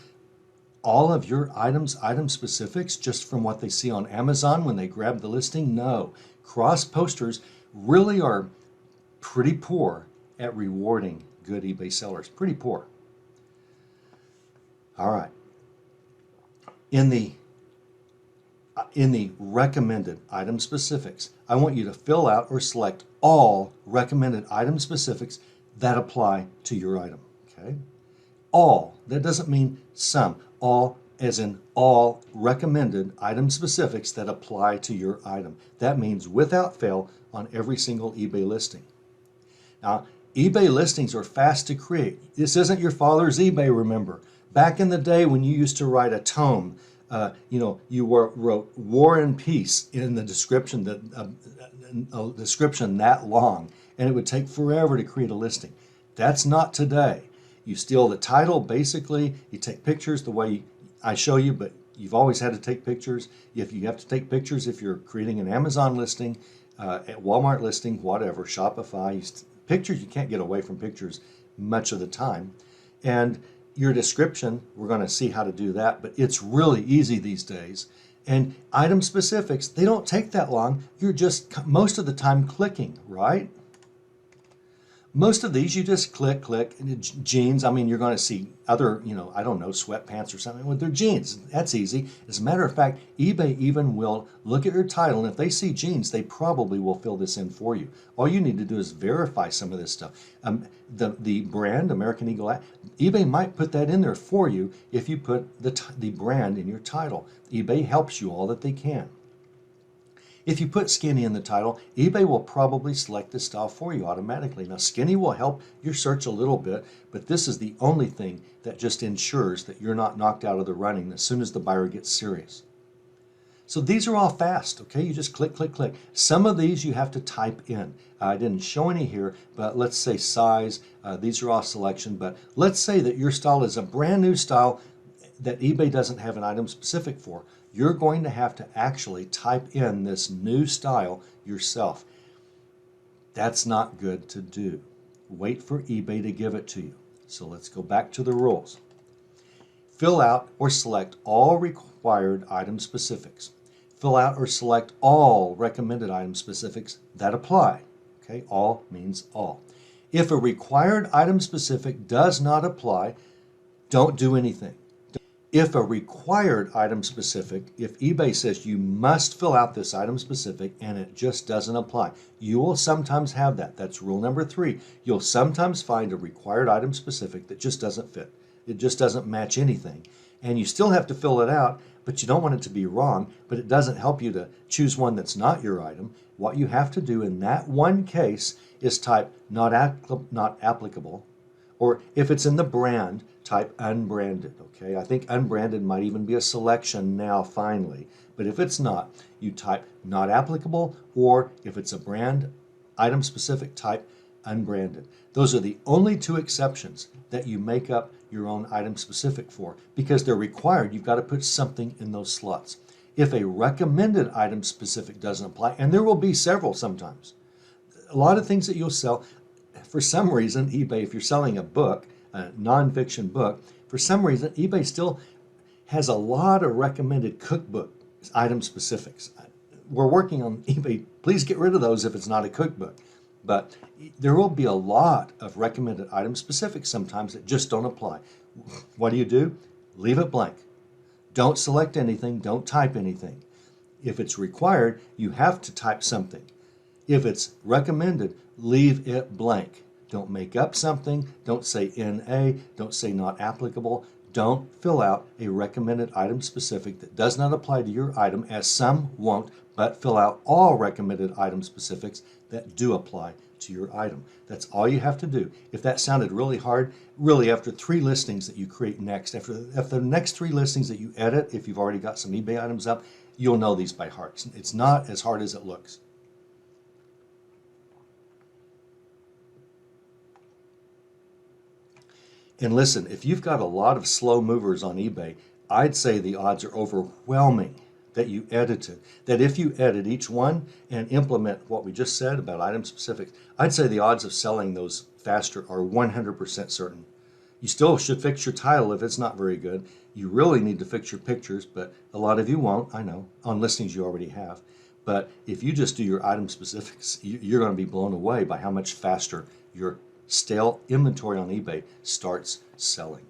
all of your item specifics just from what they see on Amazon when they grab the listing? No. Cross-posters really are pretty poor at rewarding good eBay sellers. Pretty poor. All right. In the recommended item specifics, I want you to fill out or select all recommended item specifics that apply to your item. Okay? All. That doesn't mean some. All as in all recommended item specifics that apply to your item. That means without fail on every single eBay listing. Now, eBay listings are fast to create. This isn't your father's eBay, remember. Back in the day when you used to write a tome, you wrote War and Peace in the description, a description that long, and it would take forever to create a listing. That's not today. You steal the title, basically, you take pictures the way I show you, but you've always had to take pictures. If you have to take pictures, if you're creating an Amazon listing, at Walmart listing, whatever, Shopify, pictures, you can't get away from pictures much of the time. And your description, we're going to see how to do that, but it's really easy these days. And item specifics, they don't take that long. You're just most of the time clicking, right? Most of these you just click. Jeans, you're going to see other, I don't know, sweatpants or something with their jeans. That's easy. As a matter of fact, eBay even will look at your title, and if they see jeans, they probably will fill this in for you. All you need to do is verify some of this stuff. The brand, American Eagle, eBay might put that in there for you if you put the brand in your title. eBay helps you all that they can. If you put skinny in the title, eBay will probably select this style for you automatically. Now, skinny will help your search a little bit, but this is the only thing that just ensures that you're not knocked out of the running as soon as the buyer gets serious. So these are all fast, okay? You just click. Some of these you have to type in. I didn't show any here, but let's say size. These are all selection, but let's say that your style is a brand new style that eBay doesn't have an item specific for. You're going to have to actually type in this new style yourself. That's not good to do. Wait for eBay to give it to you. So let's go back to the rules. Fill out or select all required item specifics. Fill out or select all recommended item specifics that apply. Okay, all means all. If a required item specific does not apply, don't do anything. If a required item specific, if eBay says you must fill out this item specific and it just doesn't apply, you will sometimes have that. That's rule number 3. You'll sometimes find a required item specific that just doesn't fit. It just doesn't match anything. And you still have to fill it out, but you don't want it to be wrong, but it doesn't help you to choose one that's not your item. What you have to do in that one case is type not applicable, or if it's in the brand, type unbranded, okay? I think unbranded might even be a selection now finally, but if it's not, you type not applicable, or if it's a brand item specific, type unbranded. Those are the only 2 exceptions that you make up your own item specific for. Because they're required, you've got to put something in those slots. If a recommended item specific doesn't apply, and there will be several sometimes, a lot of things that you'll sell, for some reason, eBay, if you're selling a book, a nonfiction book, for some reason, eBay still has a lot of recommended cookbook item specifics. We're working on eBay. Please get rid of those if it's not a cookbook. But there will be a lot of recommended item specifics sometimes that just don't apply. What do? Leave it blank. Don't select anything. Don't type anything. If it's required, you have to type something. If it's recommended, leave it blank. Don't make up something. Don't say NA. Don't say not applicable. Don't fill out a recommended item specific that does not apply to your item, as some won't, but fill out all recommended item specifics that do apply to your item. That's all you have to do. If that sounded really hard, really after 3 listings that you create next, after the next 3 listings that you edit, if you've already got some eBay items up, you'll know these by heart. It's not as hard as it looks. And listen, if you've got a lot of slow movers on eBay, I'd say the odds are overwhelming that you edited. That if you edit each one and implement what we just said about item specifics, I'd say the odds of selling those faster are 100% certain. You still should fix your title if it's not very good. You really need to fix your pictures, but a lot of you won't, I know, on listings you already have. But if you just do your item specifics, you're going to be blown away by how much faster your stale inventory on eBay starts selling.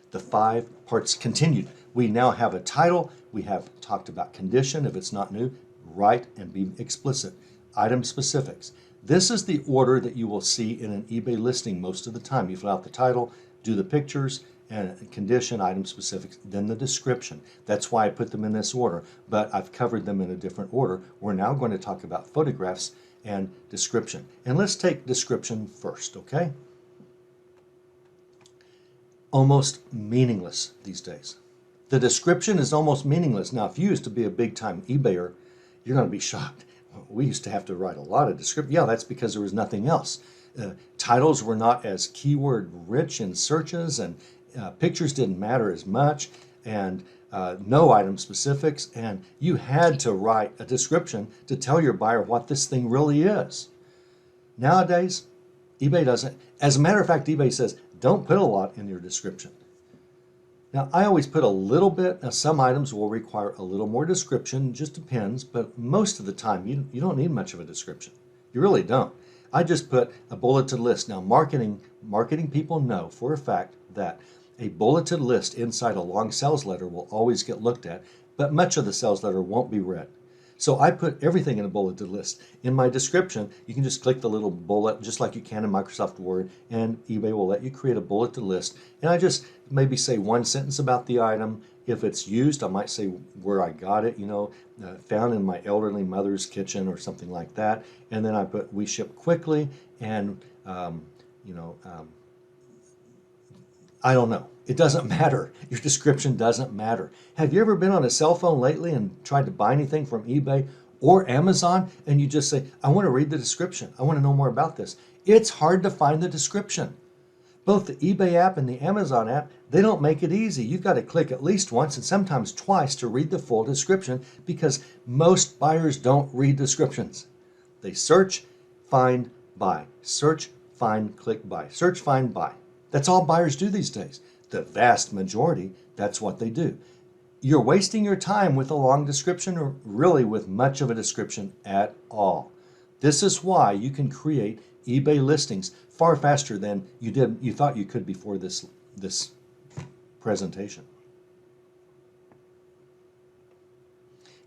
The 5 parts continued. We now have a title. We have talked about condition. If it's not new, write and be explicit. Item specifics. This is the order that you will see in an eBay listing most of the time. You fill out the title, do the pictures, and condition, item specifics, then the description. That's why I put them in this order, but I've covered them in a different order. We're now going to talk about photographs and description. And let's take description first, okay? Almost meaningless these days. The description is almost meaningless. Now, if you used to be a big-time eBayer, you're going to be shocked. We used to have to write a lot of description. Yeah, that's because there was nothing else. Titles were not as keyword rich in searches, and pictures didn't matter as much, and no item specifics, and you had to write a description to tell your buyer what this thing really is. Nowadays, eBay doesn't. As a matter of fact, eBay says, don't put a lot in your description. Now, I always put a little bit. Now, some items will require a little more description, just depends, but most of the time, you don't need much of a description. You really don't. I just put a bulleted list. Now, marketing people know for a fact that a bulleted list inside a long sales letter will always get looked at, but much of the sales letter won't be read. So I put everything in a bulleted list. In my description, you can just click the little bullet, just like you can in Microsoft Word, and eBay will let you create a bulleted list. And I just maybe say 1 sentence about the item. If it's used, I might say where I got it, found in my elderly mother's kitchen or something like that. And then I put, we ship quickly, and, I don't know. It doesn't matter. Your description doesn't matter. Have you ever been on a cell phone lately and tried to buy anything from eBay or Amazon, and you just say, I want to read the description. I want to know more about this. It's hard to find the description. Both the eBay app and the Amazon app, they don't make it easy. You've got to click at least once and sometimes twice to read the full description because most buyers don't read descriptions. They search, find, buy. Search, find, click, buy. Search, find, buy. That's all buyers do these days. The vast majority, that's what they do. You're wasting your time with a long description or really with much of a description at all. This is why you can create eBay listings far faster than you thought you could before this presentation.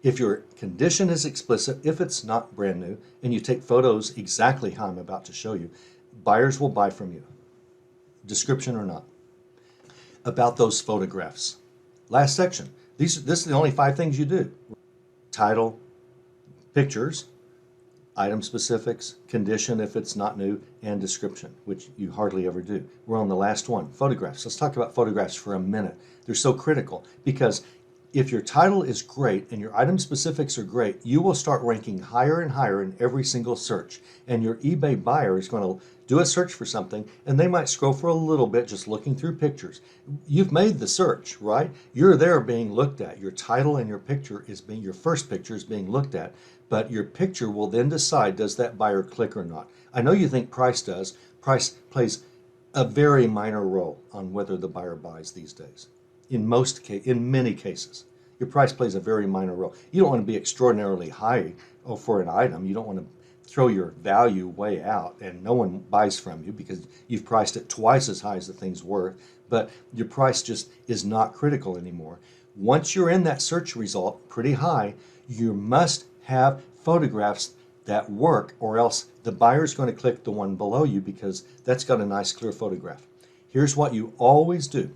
If your condition is explicit, if it's not brand new, and you take photos exactly how I'm about to show you, buyers will buy from you, description or not. About those photographs. Last section. This is the only 5 things you do. Title, pictures, item specifics, condition if it's not new, and description, which you hardly ever do. We're on the last one, photographs. Let's talk about photographs for a minute. They're so critical because if your title is great and your item specifics are great, you will start ranking higher and higher in every single search. And your eBay buyer is going to do a search for something and they might scroll for a little bit just looking through pictures. You've made the search, right? You're there being looked at. Your title and your picture is being, your first picture is being looked at, but your picture will then decide, does that buyer click or not? I know you think price does. Price plays a very minor role on whether the buyer buys these days. In many cases, your price plays a very minor role. You don't want to be extraordinarily high for an item. You don't want to throw your value way out and no one buys from you because you've priced it twice as high as the thing's worth, but your price just is not critical anymore. Once you're in that search result pretty high, you must have photographs that work or else the buyer's going to click the one below you because that's got a nice clear photograph. Here's what you always do.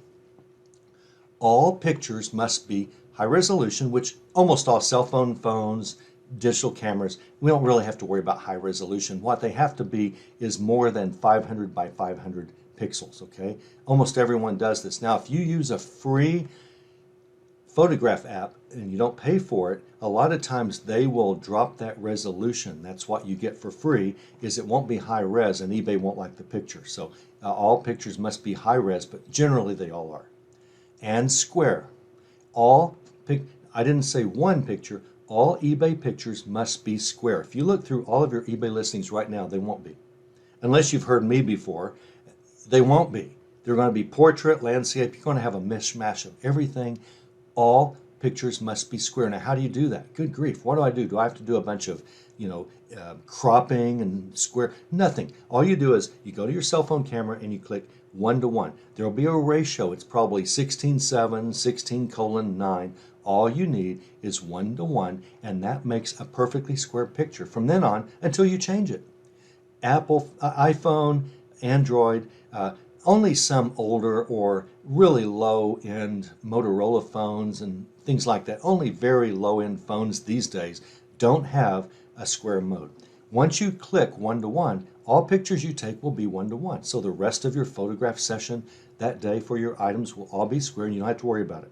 All pictures must be high resolution, which almost all cell phones, digital cameras, we don't really have to worry about high resolution. What they have to be is more than 500 by 500 pixels, okay? Almost everyone does this. Now, if you use a free photograph app and you don't pay for it, a lot of times they will drop that resolution. That's what you get for free, is it won't be high res and eBay won't like the picture. So all pictures must be high res, but generally they all are. And square. I didn't say one picture, all eBay pictures must be square. If you look through all of your eBay listings right now, they won't be. Unless you've heard me before, they won't be. They're going to be portrait, landscape, you're going to have a mishmash of everything. All pictures must be square. Now, how do you do that? Good grief, what do? Do I have to do a bunch of, cropping and square? Nothing. All you do is you go to your cell phone camera and you click 1:1. There will be a ratio. It's probably 16:7, 16:9. All you need is 1:1, and that makes a perfectly square picture from then on until you change it. Apple, iPhone, Android, only some older or really low-end Motorola phones and things like that, only very low-end phones these days don't have a square mode. Once you click 1:1, all pictures you take will be 1:1. So the rest of your photograph session that day for your items will all be square and you don't have to worry about it.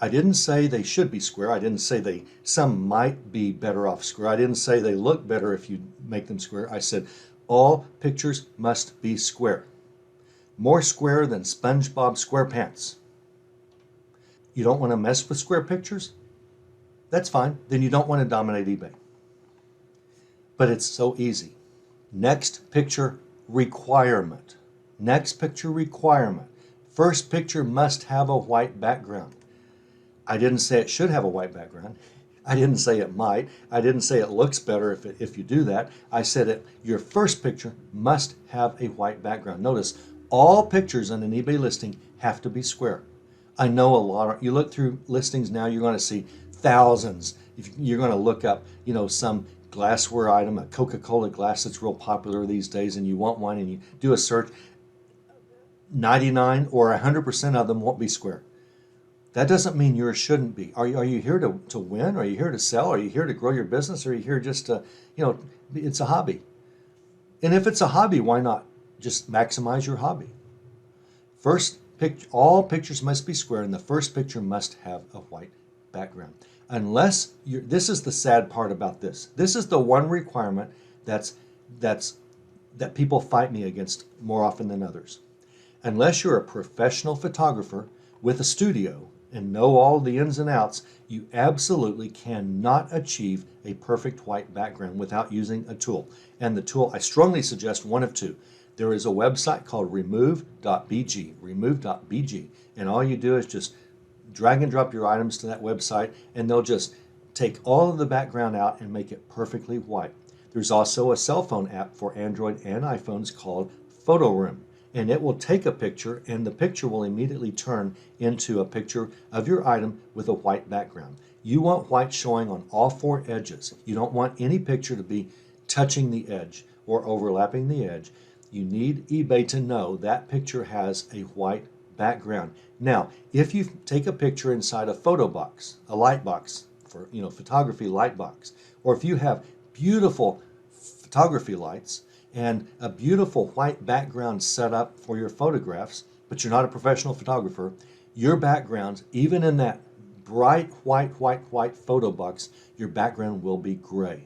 I didn't say they should be square. I didn't say some might be better off square. I didn't say they look better if you make them square. I said all pictures must be square. More square than SpongeBob SquarePants. You don't want to mess with square pictures? That's fine. Then you don't want to dominate eBay. But it's so easy. Next picture requirement. Next picture requirement. First picture must have a white background. I didn't say it should have a white background. I didn't say it might. I didn't say it looks better if you do that. I said your first picture must have a white background. Notice all pictures on an eBay listing have to be square. I know you look through listings now, you're going to see thousands. You're going to look up, some glassware item, a Coca-Cola glass that's real popular these days, and you want one, and you do a search. 99 or 100% of them won't be square. That doesn't mean yours shouldn't be. Are you here to win? Are you here to sell? Are you here to grow your business? Or are you here just to, it's a hobby. And if it's a hobby, why not just maximize your hobby? All pictures must be square, and the first picture must have a white background. This is the sad part about this. This is the one requirement that's that people fight me against more often than others. Unless you're a professional photographer with a studio and know all the ins and outs, you absolutely cannot achieve a perfect white background without using a tool. And the tool, I strongly suggest one of two. There is a website called remove.bg, and all you do is just drag and drop your items to that website, and they'll just take all of the background out and make it perfectly white. There's also a cell phone app for Android and iPhones called Photo Room, and it will take a picture, and the picture will immediately turn into a picture of your item with a white background. You want white showing on all four edges. You don't want any picture to be touching the edge or overlapping the edge. You need eBay to know that picture has a white background. Now, if you take a picture inside a photo box, a light box for, photography light box, or if you have beautiful photography lights and a beautiful white background set up for your photographs, but you're not a professional photographer, your backgrounds, even in that bright white photo box, your background will be gray.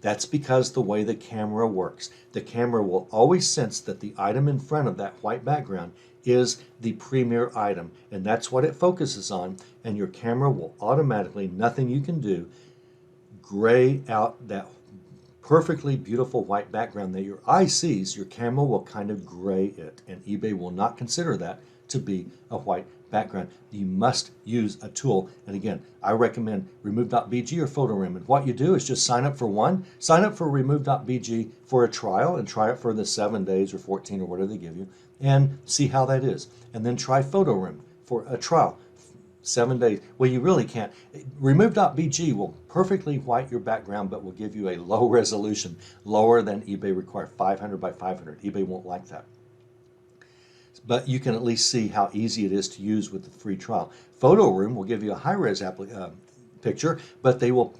That's because the way the camera works. The camera will always sense that the item in front of that white background is the premier item, and that's what it focuses on, and your camera will automatically, nothing you can do, gray out that perfectly beautiful white background that your eye sees. Your camera will kind of gray it, and eBay will not consider that to be a white background. You must use a tool, and again, I recommend remove.bg or PhotoRim, and what you do is just sign up for remove.bg for a trial and try it for the 7 days or 14 or whatever they give you and see how that is, and then try PhotoRim for a trial. 7 days. Well, you really can't. Remove.bg will perfectly white your background, but will give you a low resolution, lower than eBay requires, 500 by 500. eBay won't like that. But you can at least see how easy it is to use with the free trial. Photo Room will give you a high-res picture, but they will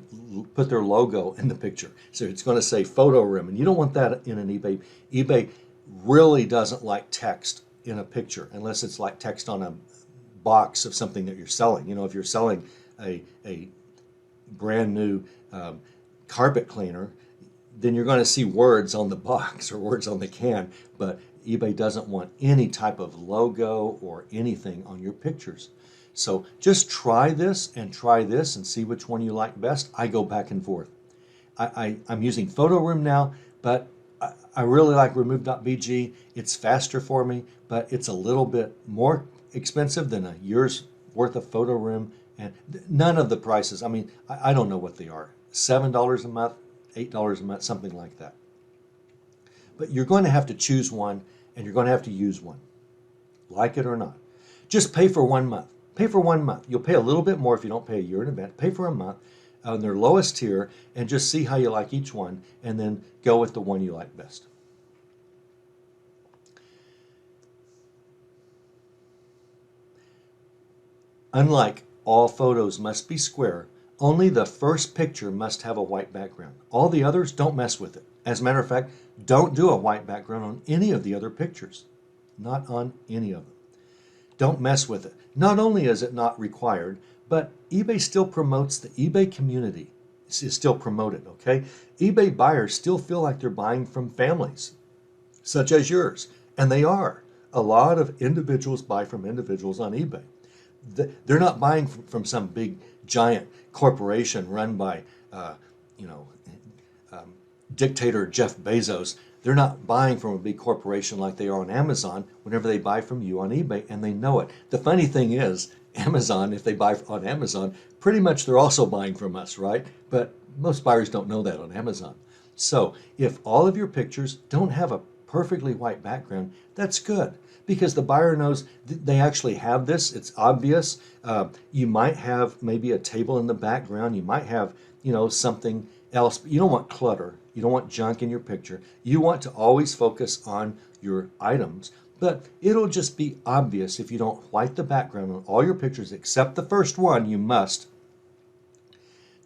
put their logo in the picture. So it's going to say Photo Room, and you don't want that in an eBay. eBay really doesn't like text in a picture unless it's like text on a box of something that you're selling. If you're selling a brand new carpet cleaner, then you're going to see words on the box or words on the can, but eBay doesn't want any type of logo or anything on your pictures. So just try this and see which one you like best. I go back and forth. I'm using Photo Room now, but I really like remove.bg. It's faster for me, but it's a little bit more expensive than a year's worth of Photo Room, and none of the prices, I don't know what they are. $7 a month, $8 a month, something like that. But you're going to have to choose one, and you're going to have to use one, like it or not. Just pay for 1 month. Pay for 1 month. You'll pay a little bit more if you don't pay a year in advance. Pay for a month on their lowest tier and just see how you like each one, and then go with the one you like best. Unlike all photos must be square, only the first picture must have a white background. All the others, don't mess with it. As a matter of fact, don't do a white background on any of the other pictures. Not on any of them. Don't mess with it. Not only is it not required, but eBay still promotes the eBay community. Is still promoted, okay? eBay buyers still feel like they're buying from families, such as yours, and they are. A lot of individuals buy from individuals on eBay. They're not buying from some big giant corporation run by, dictator Jeff Bezos. They're not buying from a big corporation like they are on Amazon whenever they buy from you on eBay, and they know it. The funny thing is, Amazon, if they buy on Amazon, pretty much they're also buying from us, right? But most buyers don't know that on Amazon. So if all of your pictures don't have a perfectly white background, that's good, because the buyer knows they actually have this. It's obvious. You might have maybe a table in the background. You might have, something else. But you don't want clutter. You don't want junk in your picture. You want to always focus on your items. But it'll just be obvious if you don't white the background on all your pictures except the first one. You must.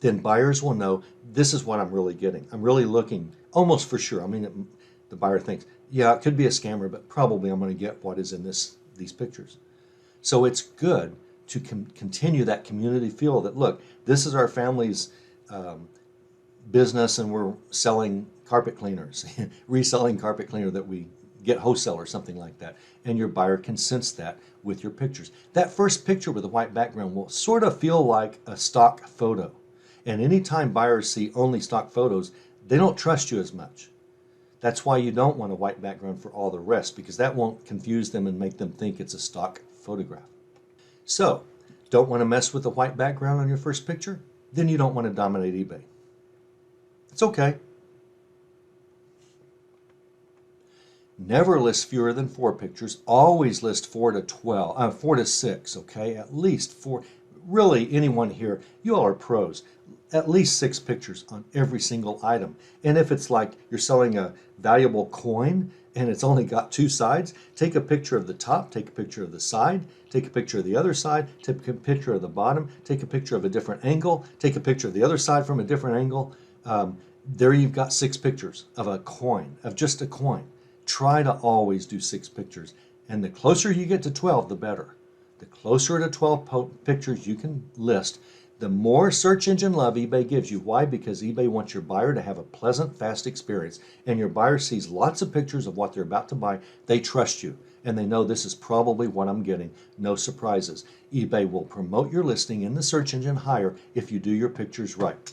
Then buyers will know this is what I'm really getting. I'm really looking almost for sure. The buyer thinks, yeah, it could be a scammer, but probably I'm going to get what is in these pictures. So it's good to continue that community feel that, look, this is our family's business, and we're selling carpet cleaners, reselling carpet cleaner that we get wholesale or something like that, and your buyer can sense that with your pictures. That first picture with a white background will sort of feel like a stock photo. And anytime buyers see only stock photos, they don't trust you as much. That's why you don't want a white background for all the rest, because that won't confuse them and make them think it's a stock photograph. So, don't want to mess with the white background on your first picture? Then you don't want to dominate eBay. It's okay. Never list fewer than 4 pictures. Always list 4 to 6, okay? At least 4. Really, anyone here, you all are pros. At least 6 pictures on every single item. And if it's like you're selling a valuable coin and it's only got 2 sides, take a picture of the top, take a picture of the side, take a picture of the other side, take a picture of the bottom, take a picture of a different angle, take a picture of the other side from a different angle. There you've got 6 pictures of a coin, of just a coin. Try to always do 6 pictures. And the closer you get to 12, the better. The closer to 12 pictures you can list, the more search engine love eBay gives you. Why? Because eBay wants your buyer to have a pleasant, fast experience. And your buyer sees lots of pictures of what they're about to buy. They trust you. And they know this is probably what I'm getting. No surprises. eBay will promote your listing in the search engine higher if you do your pictures right.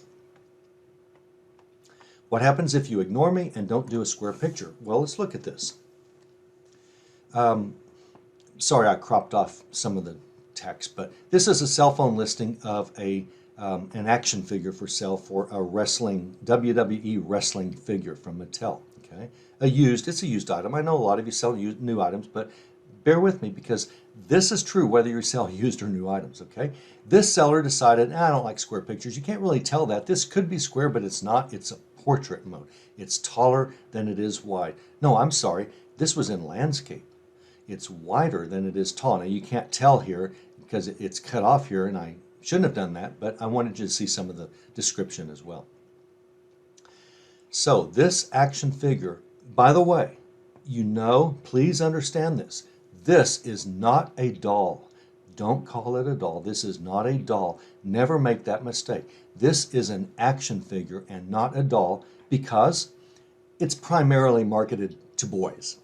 What happens if you ignore me and don't do a square picture? Well, let's look at this. Sorry, I cropped off some of the text, but this is a cell phone listing of an action figure for sale for a WWE wrestling figure from Mattel. Okay, it's a used item. I know a lot of you sell new items, but bear with me because this is true whether you sell used or new items. Okay, this seller decided, I don't like square pictures. You can't really tell that. This could be square, but it's not. It's a portrait mode. It's taller than it is wide. No, I'm sorry. This was in landscape. It's wider than it is tall. Now you can't tell here because it's cut off here, and I shouldn't have done that, but I wanted you to see some of the description as well. So this action figure, by the way, please understand this. This is not a doll. Don't call it a doll. This is not a doll. Never make that mistake. This is an action figure and not a doll because it's primarily marketed to boys.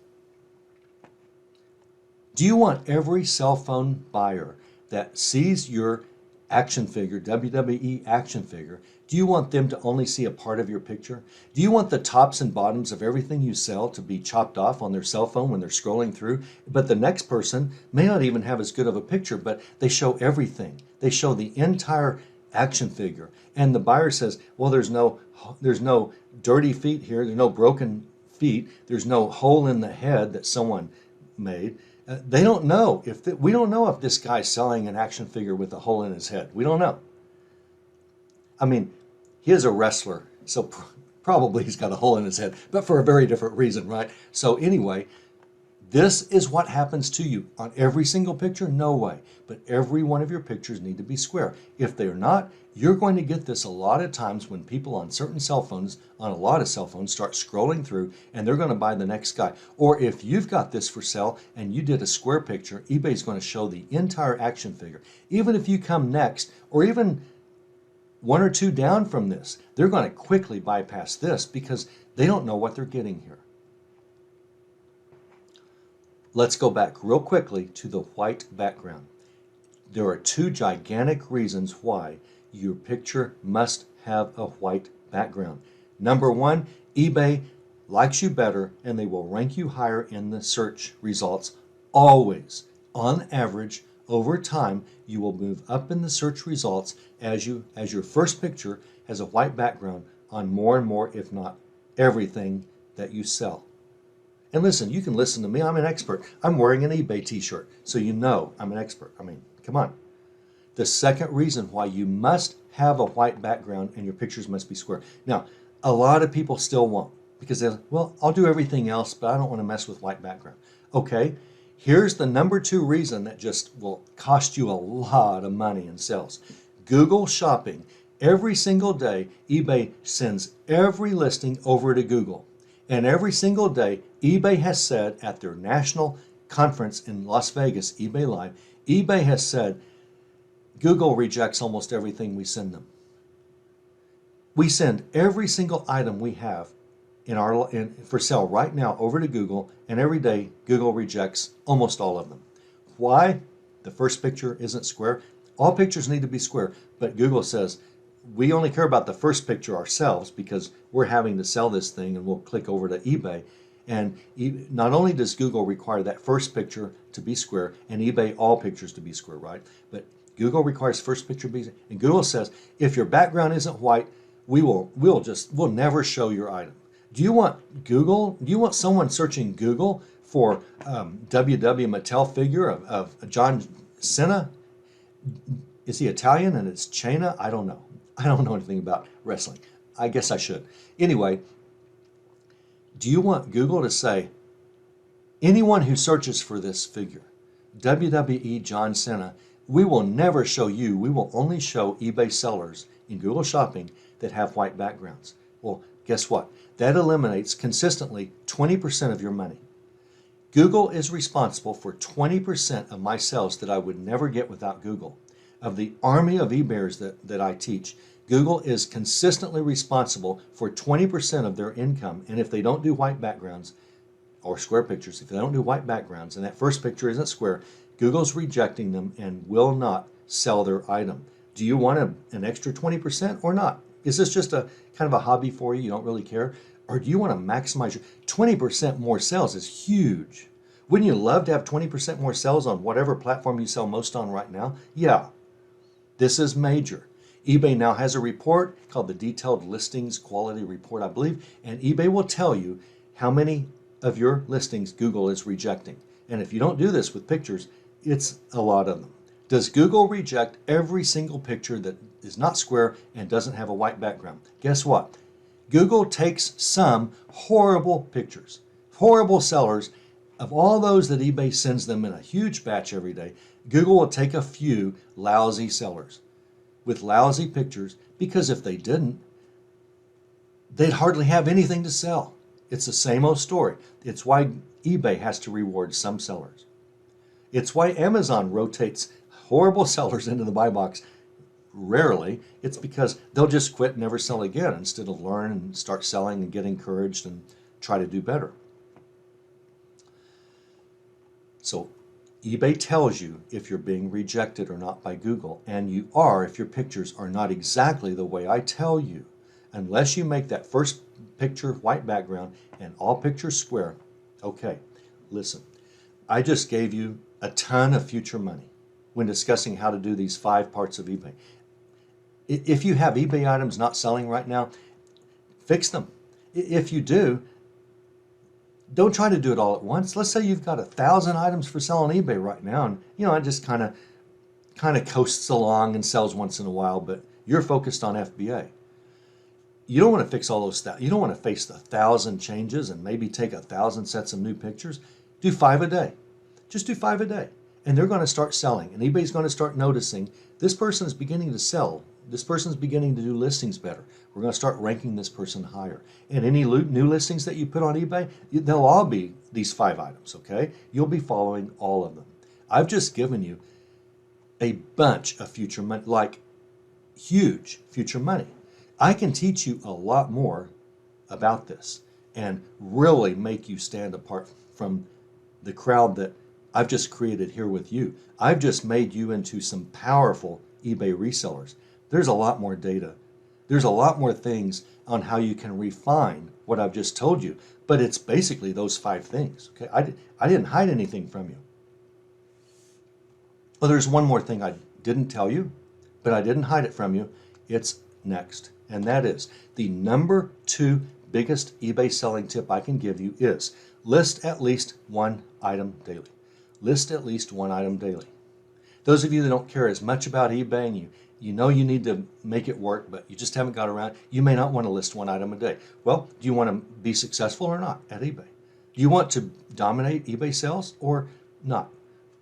Do you want every cell phone buyer that sees your action figure, WWE action figure, do you want them to only see a part of your picture? Do you want the tops and bottoms of everything you sell to be chopped off on their cell phone when they're scrolling through? But the next person may not even have as good of a picture, but they show everything. They show the entire action figure. And the buyer says, well, there's no dirty feet here. There's no broken feet. There's no hole in the head that someone made. They don't know we don't know if this guy's selling an action figure with a hole in his head. We don't know. I mean, he is a wrestler, so probably he's got a hole in his head, but for a very different reason, right? So anyway, this is what happens to you on every single picture. No way, but every one of your pictures need to be square. If they're not, you're going to get this a lot of times when people on certain cell phones, on a lot of cell phones, start scrolling through and they're going to buy the next guy. Or if you've got this for sale and you did a square picture, eBay's going to show the entire action figure. Even if you come next, or even 1 or 2 down from this, they're going to quickly bypass this because they don't know what they're getting here. Let's go back real quickly to the white background. There are 2 gigantic reasons why your picture must have a white background. Number 1, eBay likes you better and they will rank you higher in the search results always. On average, over time, you will move up in the search results as your first picture has a white background on more and more, if not everything that you sell. And listen, you can listen to me. I'm an expert. I'm wearing an eBay t-shirt, so you know I'm an expert. I mean, come on. The second reason why you must have a white background and your pictures must be square. Now, a lot of people still won't because they're, well, I'll do everything else, but I don't want to mess with white background. Okay, here's the number 2 reason that just will cost you a lot of money in sales. Google Shopping. Every single day, eBay sends every listing over to Google. And every single day, eBay has said at their national conference in Las Vegas, eBay Live, eBay has said, Google rejects almost everything we send them. We send every single item we have for sale right now over to Google, and every day Google rejects almost all of them. Why? The first picture isn't square. All pictures need to be square, but Google says we only care about the first picture ourselves because we're having to sell this thing, and we'll click over to eBay. And not only does Google require that first picture to be square, and eBay all pictures to be square, right? But Google requires first picture to be, and Google says if your background isn't white, we'll never show your item. Do you want someone searching Google for WW Mattel figure of John Cena? Is he Italian and it's China? I don't know. I don't know anything about wrestling. I guess I should. Anyway, do you want Google to say, anyone who searches for this figure, WWE John Cena, we will never show you, we will only show eBay sellers in Google Shopping that have white backgrounds? Well, guess what? That eliminates consistently 20% of your money. Google is responsible for 20% of my sales that I would never get without Google. Of the army of eBayers that I teach, Google is consistently responsible for 20% of their income. And if they don't do white backgrounds or square pictures, if they don't do white backgrounds and that first picture isn't square, Google's rejecting them and will not sell their item. Do you want an extra 20% or not? Is this just a kind of a hobby for you? You don't really care? Or do you want to maximize your 20% more sales is huge. Wouldn't you love to have 20% more sales on whatever platform you sell most on right now? Yeah, this is major. eBay now has a report called the Detailed Listings Quality Report, I believe, and eBay will tell you how many of your listings Google is rejecting. And if you don't do this with pictures, it's a lot of them. Does Google reject every single picture that is not square and doesn't have a white background? Guess what? Google takes some horrible pictures, horrible sellers. Of all those that eBay sends them in a huge batch every day, Google will take a few lousy sellers with lousy pictures, because if they didn't, they'd hardly have anything to sell. It's the same old story. It's why eBay has to reward some sellers. It's why Amazon rotates horrible sellers into the buy box rarely. It's because they'll just quit and never sell again instead of learn and start selling and get encouraged and try to do better. So eBay tells you if you're being rejected or not by Google, and you are if your pictures are not exactly the way I tell you. Unless you make that first picture white background and all pictures square. Okay, listen, I just gave you a ton of future money when discussing how to do these 5 parts of eBay. If you have eBay items not selling right now, fix them. If you do, don't try to do it all at once. Let's say you've got 1,000 items for sale on eBay right now, and it just kind of coasts along and sells once in a while, but you're focused on FBA. You don't want to fix all those. You don't want to face 1,000 changes and maybe take 1,000 sets of new pictures. Do 5 a day. Just do 5 a day, and they're going to start selling. And eBay's going to start noticing this person is beginning to sell. This person's beginning to do listings better. We're going to start ranking this person higher. And any new listings that you put on eBay, they'll all be these 5 items, okay? You'll be following all of them. I've just given you a bunch of future money, like huge future money. I can teach you a lot more about this and really make you stand apart from the crowd that I've just created here with you. I've just made you into some powerful eBay resellers. There's a lot more data. There's a lot more things on how you can refine what I've just told you, but it's basically those 5 things. Okay, I didn't hide anything from you. Well, there's one more thing I didn't tell you, but I didn't hide it from you. It's next, and that is the number 2 biggest eBay selling tip I can give you is list at least 1 item daily. List at least 1 item daily. Those of you that don't care as much about eBay and you know you need to make it work, but you just haven't got around, you may not want to list 1 item a day. Well, do you want to be successful or not at eBay? Do you want to dominate eBay sales or not?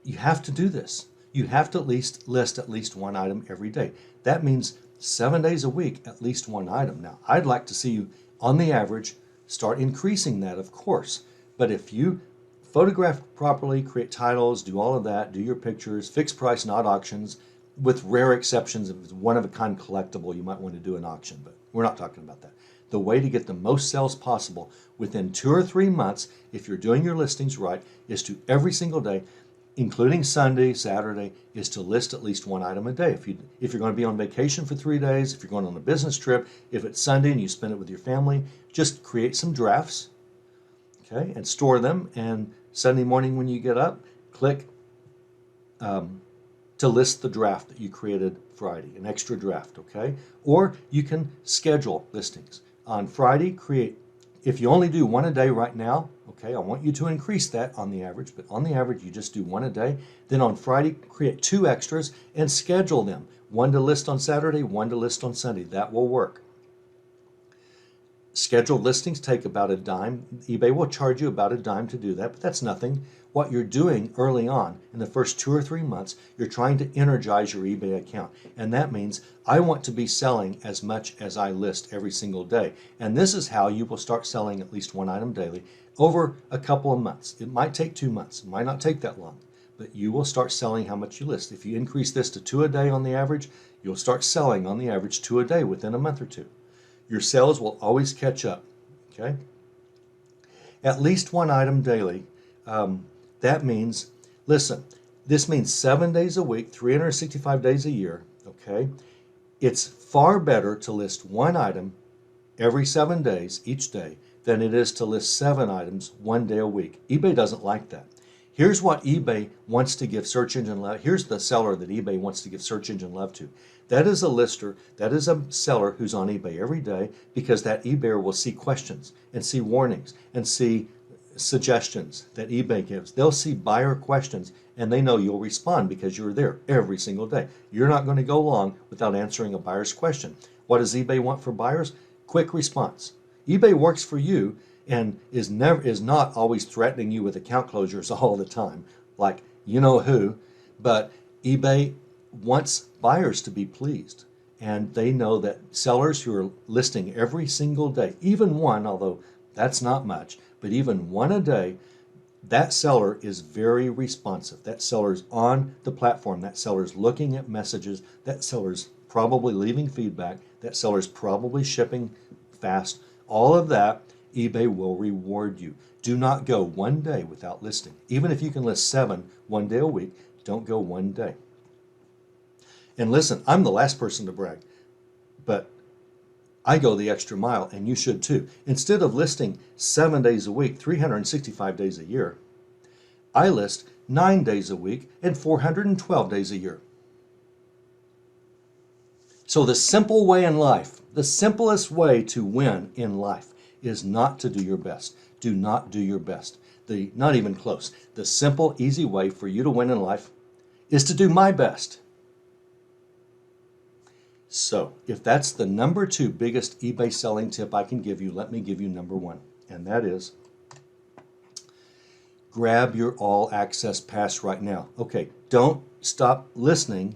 You have to do this. You have to list at least 1 item every day. That means 7 days a week, at least 1 item. Now, I'd like to see you, on the average, start increasing that, of course. But if you photograph properly, create titles, do all of that, do your pictures, fixed price, not auctions, with rare exceptions, if it's one-of-a-kind collectible, you might want to do an auction, but we're not talking about that. the way to get the most sales possible within 2 or 3 months, if you're doing your listings right, is to every single day, including Sunday, Saturday, is to list at least one item a day. If you're going to be on vacation for 3 days, if you're going on a business trip, if it's Sunday and you spend it with your family, just create some drafts, okay, and store them. And Sunday morning when you get up, click to list the draft that you created Friday, an extra draft, okay? Or you can schedule listings. On Friday, if you only do one a day right now, okay, I want you to increase that on the average, but on the average, you just do one a day. Then on Friday, create 2 extras and schedule them. One to list on Saturday, one to list on Sunday. That will work. Scheduled listings take about a dime. eBay will charge you about a dime to do that, but that's nothing. What you're doing early on in the first 2 or 3 months, you're trying to energize your eBay account. And that means I want to be selling as much as I list every single day. And this is how you will start selling at least one item daily over a couple of months. It might take 2 months. It might not take that long, but you will start selling how much you list. If you increase this to 2 a day on the average, you'll start selling on the average 2 a day within a month or 2. Your sales will always catch up, okay? At least one item daily. That means, listen, this means 7 days a week, 365 days a year, okay? It's far better to list one item every 7 days, each day, than it is to list 7 items one day a week. eBay doesn't like that. Here's what eBay wants to give search engine love. Here's the seller that eBay wants to give search engine love to. That is a lister, that is a seller who's on eBay every day, because that eBayer will see questions and see warnings and see suggestions that eBay gives. They'll see buyer questions and they know you'll respond because you're there every single day. You're not going to go long without answering a buyer's question. What does eBay want for buyers? Quick response. eBay works for you and is not always threatening you with account closures all the time, like you know who, but eBay wants buyers to be pleased. And they know that sellers who are listing every single day, even one, although that's not much, but even one a day, that seller is very responsive. That seller's on the platform. That seller's looking at messages. That seller's probably leaving feedback. That seller's probably shipping fast. All of that, eBay will reward you. Do not go one day without listing. Even if you can list 7 one day a week, don't go one day. And listen, I'm the last person to brag, but I go the extra mile, and you should too. Instead of listing 7 days a week, 365 days a year, I list 9 days a week and 412 days a year. So the simple way in life, the simplest way to win in life is not to do your best. Do not do your best. Not even close. The simple, easy way for you to win in life is to do my best. So, if that's the number 2 biggest eBay selling tip I can give you, let me give you number 1. And that is, grab your all access pass right now. Okay, don't stop listening.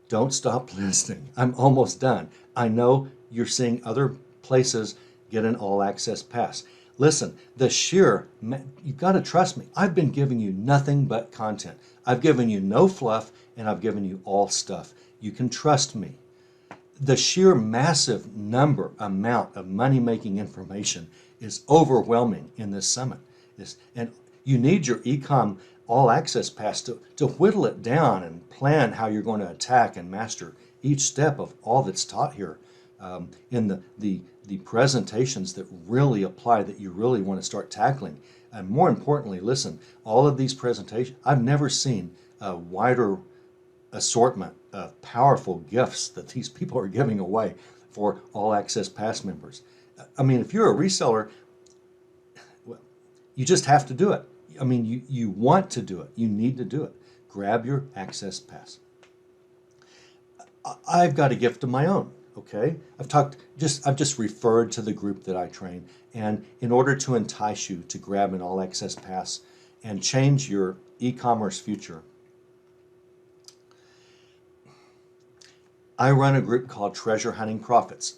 Don't stop listening. I'm almost done. I know you're seeing other places get an all access pass. Listen, you've got to trust me. I've been giving you nothing but content. I've given you no fluff, and I've given you all stuff. You can trust me. The sheer massive amount of money-making information is overwhelming in this summit. And you need your eCom all-access pass to whittle it down and plan how you're going to attack and master each step of all that's taught here in the presentations that really apply, that you really want to start tackling. And more importantly, listen, all of these presentations, I've never seen a wider assortment of powerful gifts that these people are giving away for all access pass members. I mean, if you're a reseller, well, you just have to do it. I mean, you want to do it. You need to do it. Grab your access pass. I've got a gift of my own, okay? I've just referred to the group that I train, and in order to entice you to grab an all access pass and change your e-commerce future, I run a group called Treasure Hunting Profits.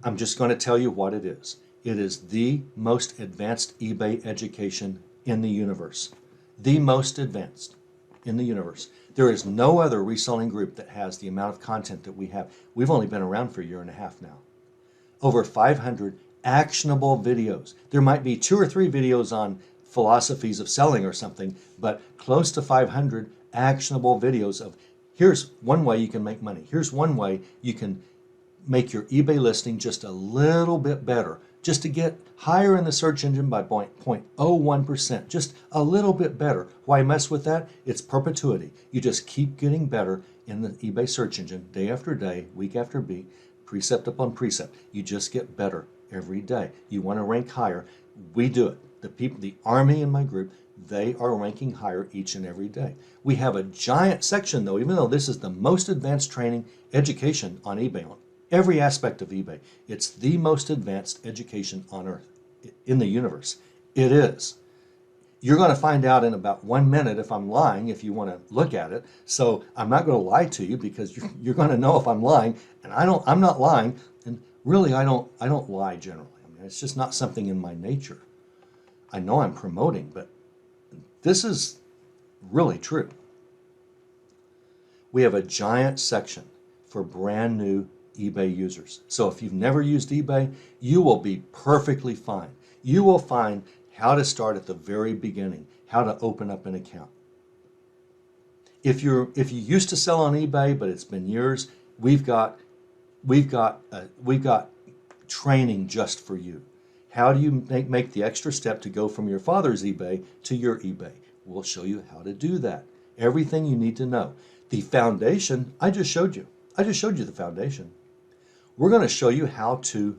I'm just going to tell you what it is. It is the most advanced eBay education in the universe. The most advanced in the universe. There is no other reselling group that has the amount of content that we have. We've only been around for 1.5 years now. over 500 actionable videos. There might be 2 or 3 videos on philosophies of selling or something, but close to 500 actionable videos of here's one way you can make money. Here's one way you can make your eBay listing just a little bit better, just to get higher in the search engine by 0.01%, just a little bit better. Why mess with that? It's perpetuity. You just keep getting better in the eBay search engine day after day, week after week, precept upon precept. You just get better every day. You want to rank higher. We do it. The people, the army in my group, they are ranking higher each and every day. We have a giant section though, even though this is the most advanced training education on eBay, on every aspect of eBay. It's the most advanced education on earth, in the universe. It is. You're going to find out in about 1 minute if I'm lying, if you want to look at it. So I'm not going to lie to you because you're going to know if I'm lying, and I'm not lying. And really, I don't lie generally. I mean, it's just not something in my nature. I know I'm promoting, but this is really true. We have a giant section for brand new eBay users. So if you've never used eBay, you will be perfectly fine. You will find how to start at the very beginning, how to open up an account. If you used to sell on eBay, but it's been years, we've got training just for you. How do you make the extra step to go from your father's eBay to your eBay? We'll show you how to do that. Everything you need to know. The foundation, I just showed you. I just showed you the foundation. We're going to show you how to.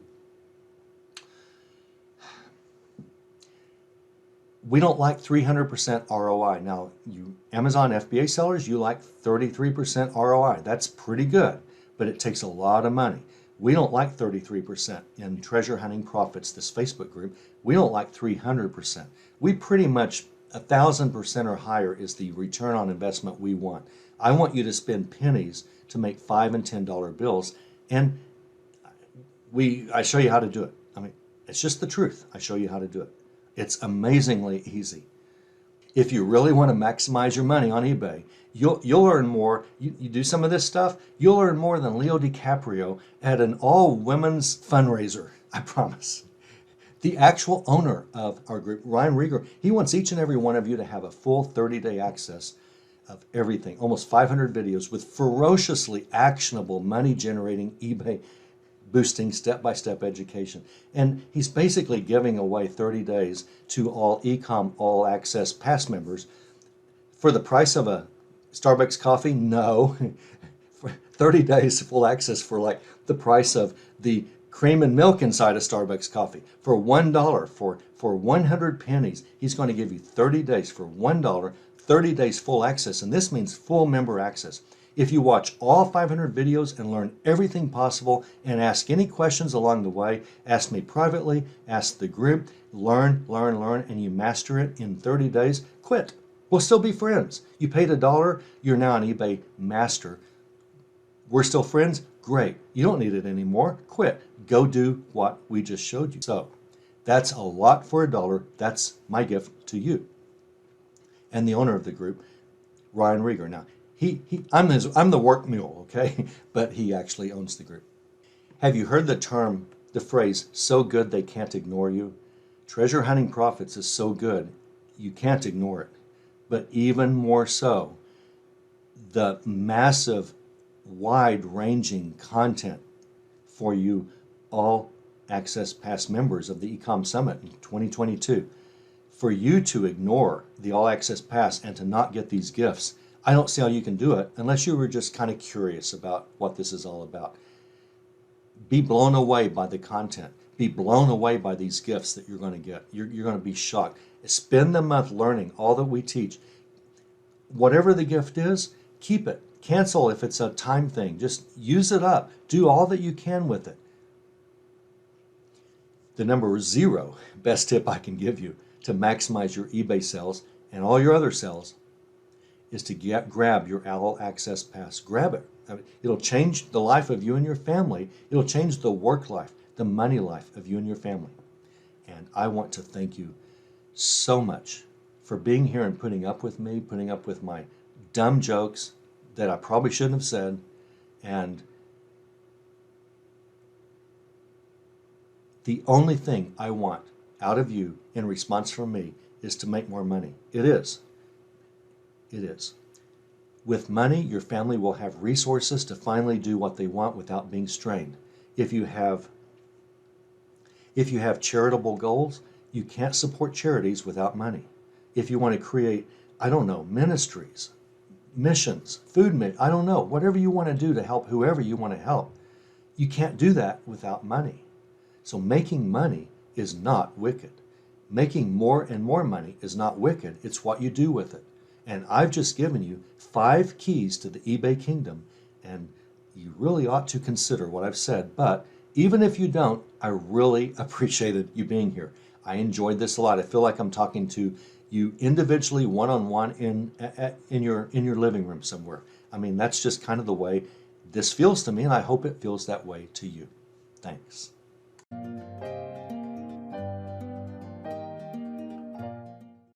We don't like 300% ROI. Now, you Amazon FBA sellers, you like 33% ROI. That's pretty good, but it takes a lot of money. We don't like 33% in Treasure Hunting Profits, this Facebook group. We don't like 300%. We pretty much 1,000% or higher is the return on investment we want. I want you to spend pennies to make $5 and $10 bills, and I show you how to do it. I mean, it's just the truth. I show you how to do it. It's amazingly easy. If you really want to maximize your money on eBay, you'll earn more. You do some of this stuff, you'll earn more than Leo DiCaprio at an all-women's fundraiser, I promise. The actual owner of our group, Ryan Rieger, he wants each and every one of you to have a full 30-day access of everything, almost 500 videos with ferociously actionable money-generating eBay boosting step-by-step education. And he's basically giving away 30 days to all eCom All Access Pass members for the price of a Starbucks coffee. No, for 30 days full access for like the price of the cream and milk inside a Starbucks coffee. For $1, for 100 pennies, he's going to give you 30 days for $1, 30 days full access, and this means full member access. If you watch all 500 videos and learn everything possible and ask any questions along the way, ask me privately, ask the group, learn, and you master it in 30 days, quit. We'll still be friends. You paid $1, you're now an eBay master. We're still friends? Great. You don't need it anymore. Quit. Go do what we just showed you. So that's a lot for $1. That's my gift to you. And the owner of the group, Ryan Rieger. Now, I'm the work mule, okay? But he actually owns the group. Have you heard the phrase, so good they can't ignore you? Treasure Hunting Profits is so good, you can't ignore it. But even more so, the massive, wide-ranging content for you all Access Pass members of the eCom Summit in 2022. For you to ignore the All Access Pass and to not get these gifts, I don't see how you can do it unless you were just kind of curious about what this is all about. Be blown away by the content. Be blown away by these gifts that you're going to get. You're going to be shocked. Spend the month learning all that we teach. Whatever the gift is, keep it. Cancel if it's a time thing. Just use it up. Do all that you can with it. The number 0 best tip I can give you to maximize your eBay sales and all your other sales is to grab your All Access Pass. Grab it. It'll change the life of you and your family. It'll change the work life, the money life of you and your family. And I want to thank you so much for being here and putting up with me, putting up with my dumb jokes that I probably shouldn't have said. And The only thing I want out of you in response from me is to make more money. It is. It is. With money, your family will have resources to finally do what they want without being strained. If you have charitable goals, you can't support charities without money. If you want to create, I don't know, ministries, missions, I don't know, whatever you want to do to help whoever you want to help, you can't do that without money. So making money is not wicked. Making more and more money is not wicked. It's what you do with it. And I've just given you 5 keys to the eBay kingdom, and you really ought to consider what I've said. But even if you don't, I really appreciated you being here. I enjoyed this a lot. I feel like I'm talking to you individually, one-on-one in your living room somewhere. I mean, that's just kind of the way this feels to me, and I hope it feels that way to you. Thanks.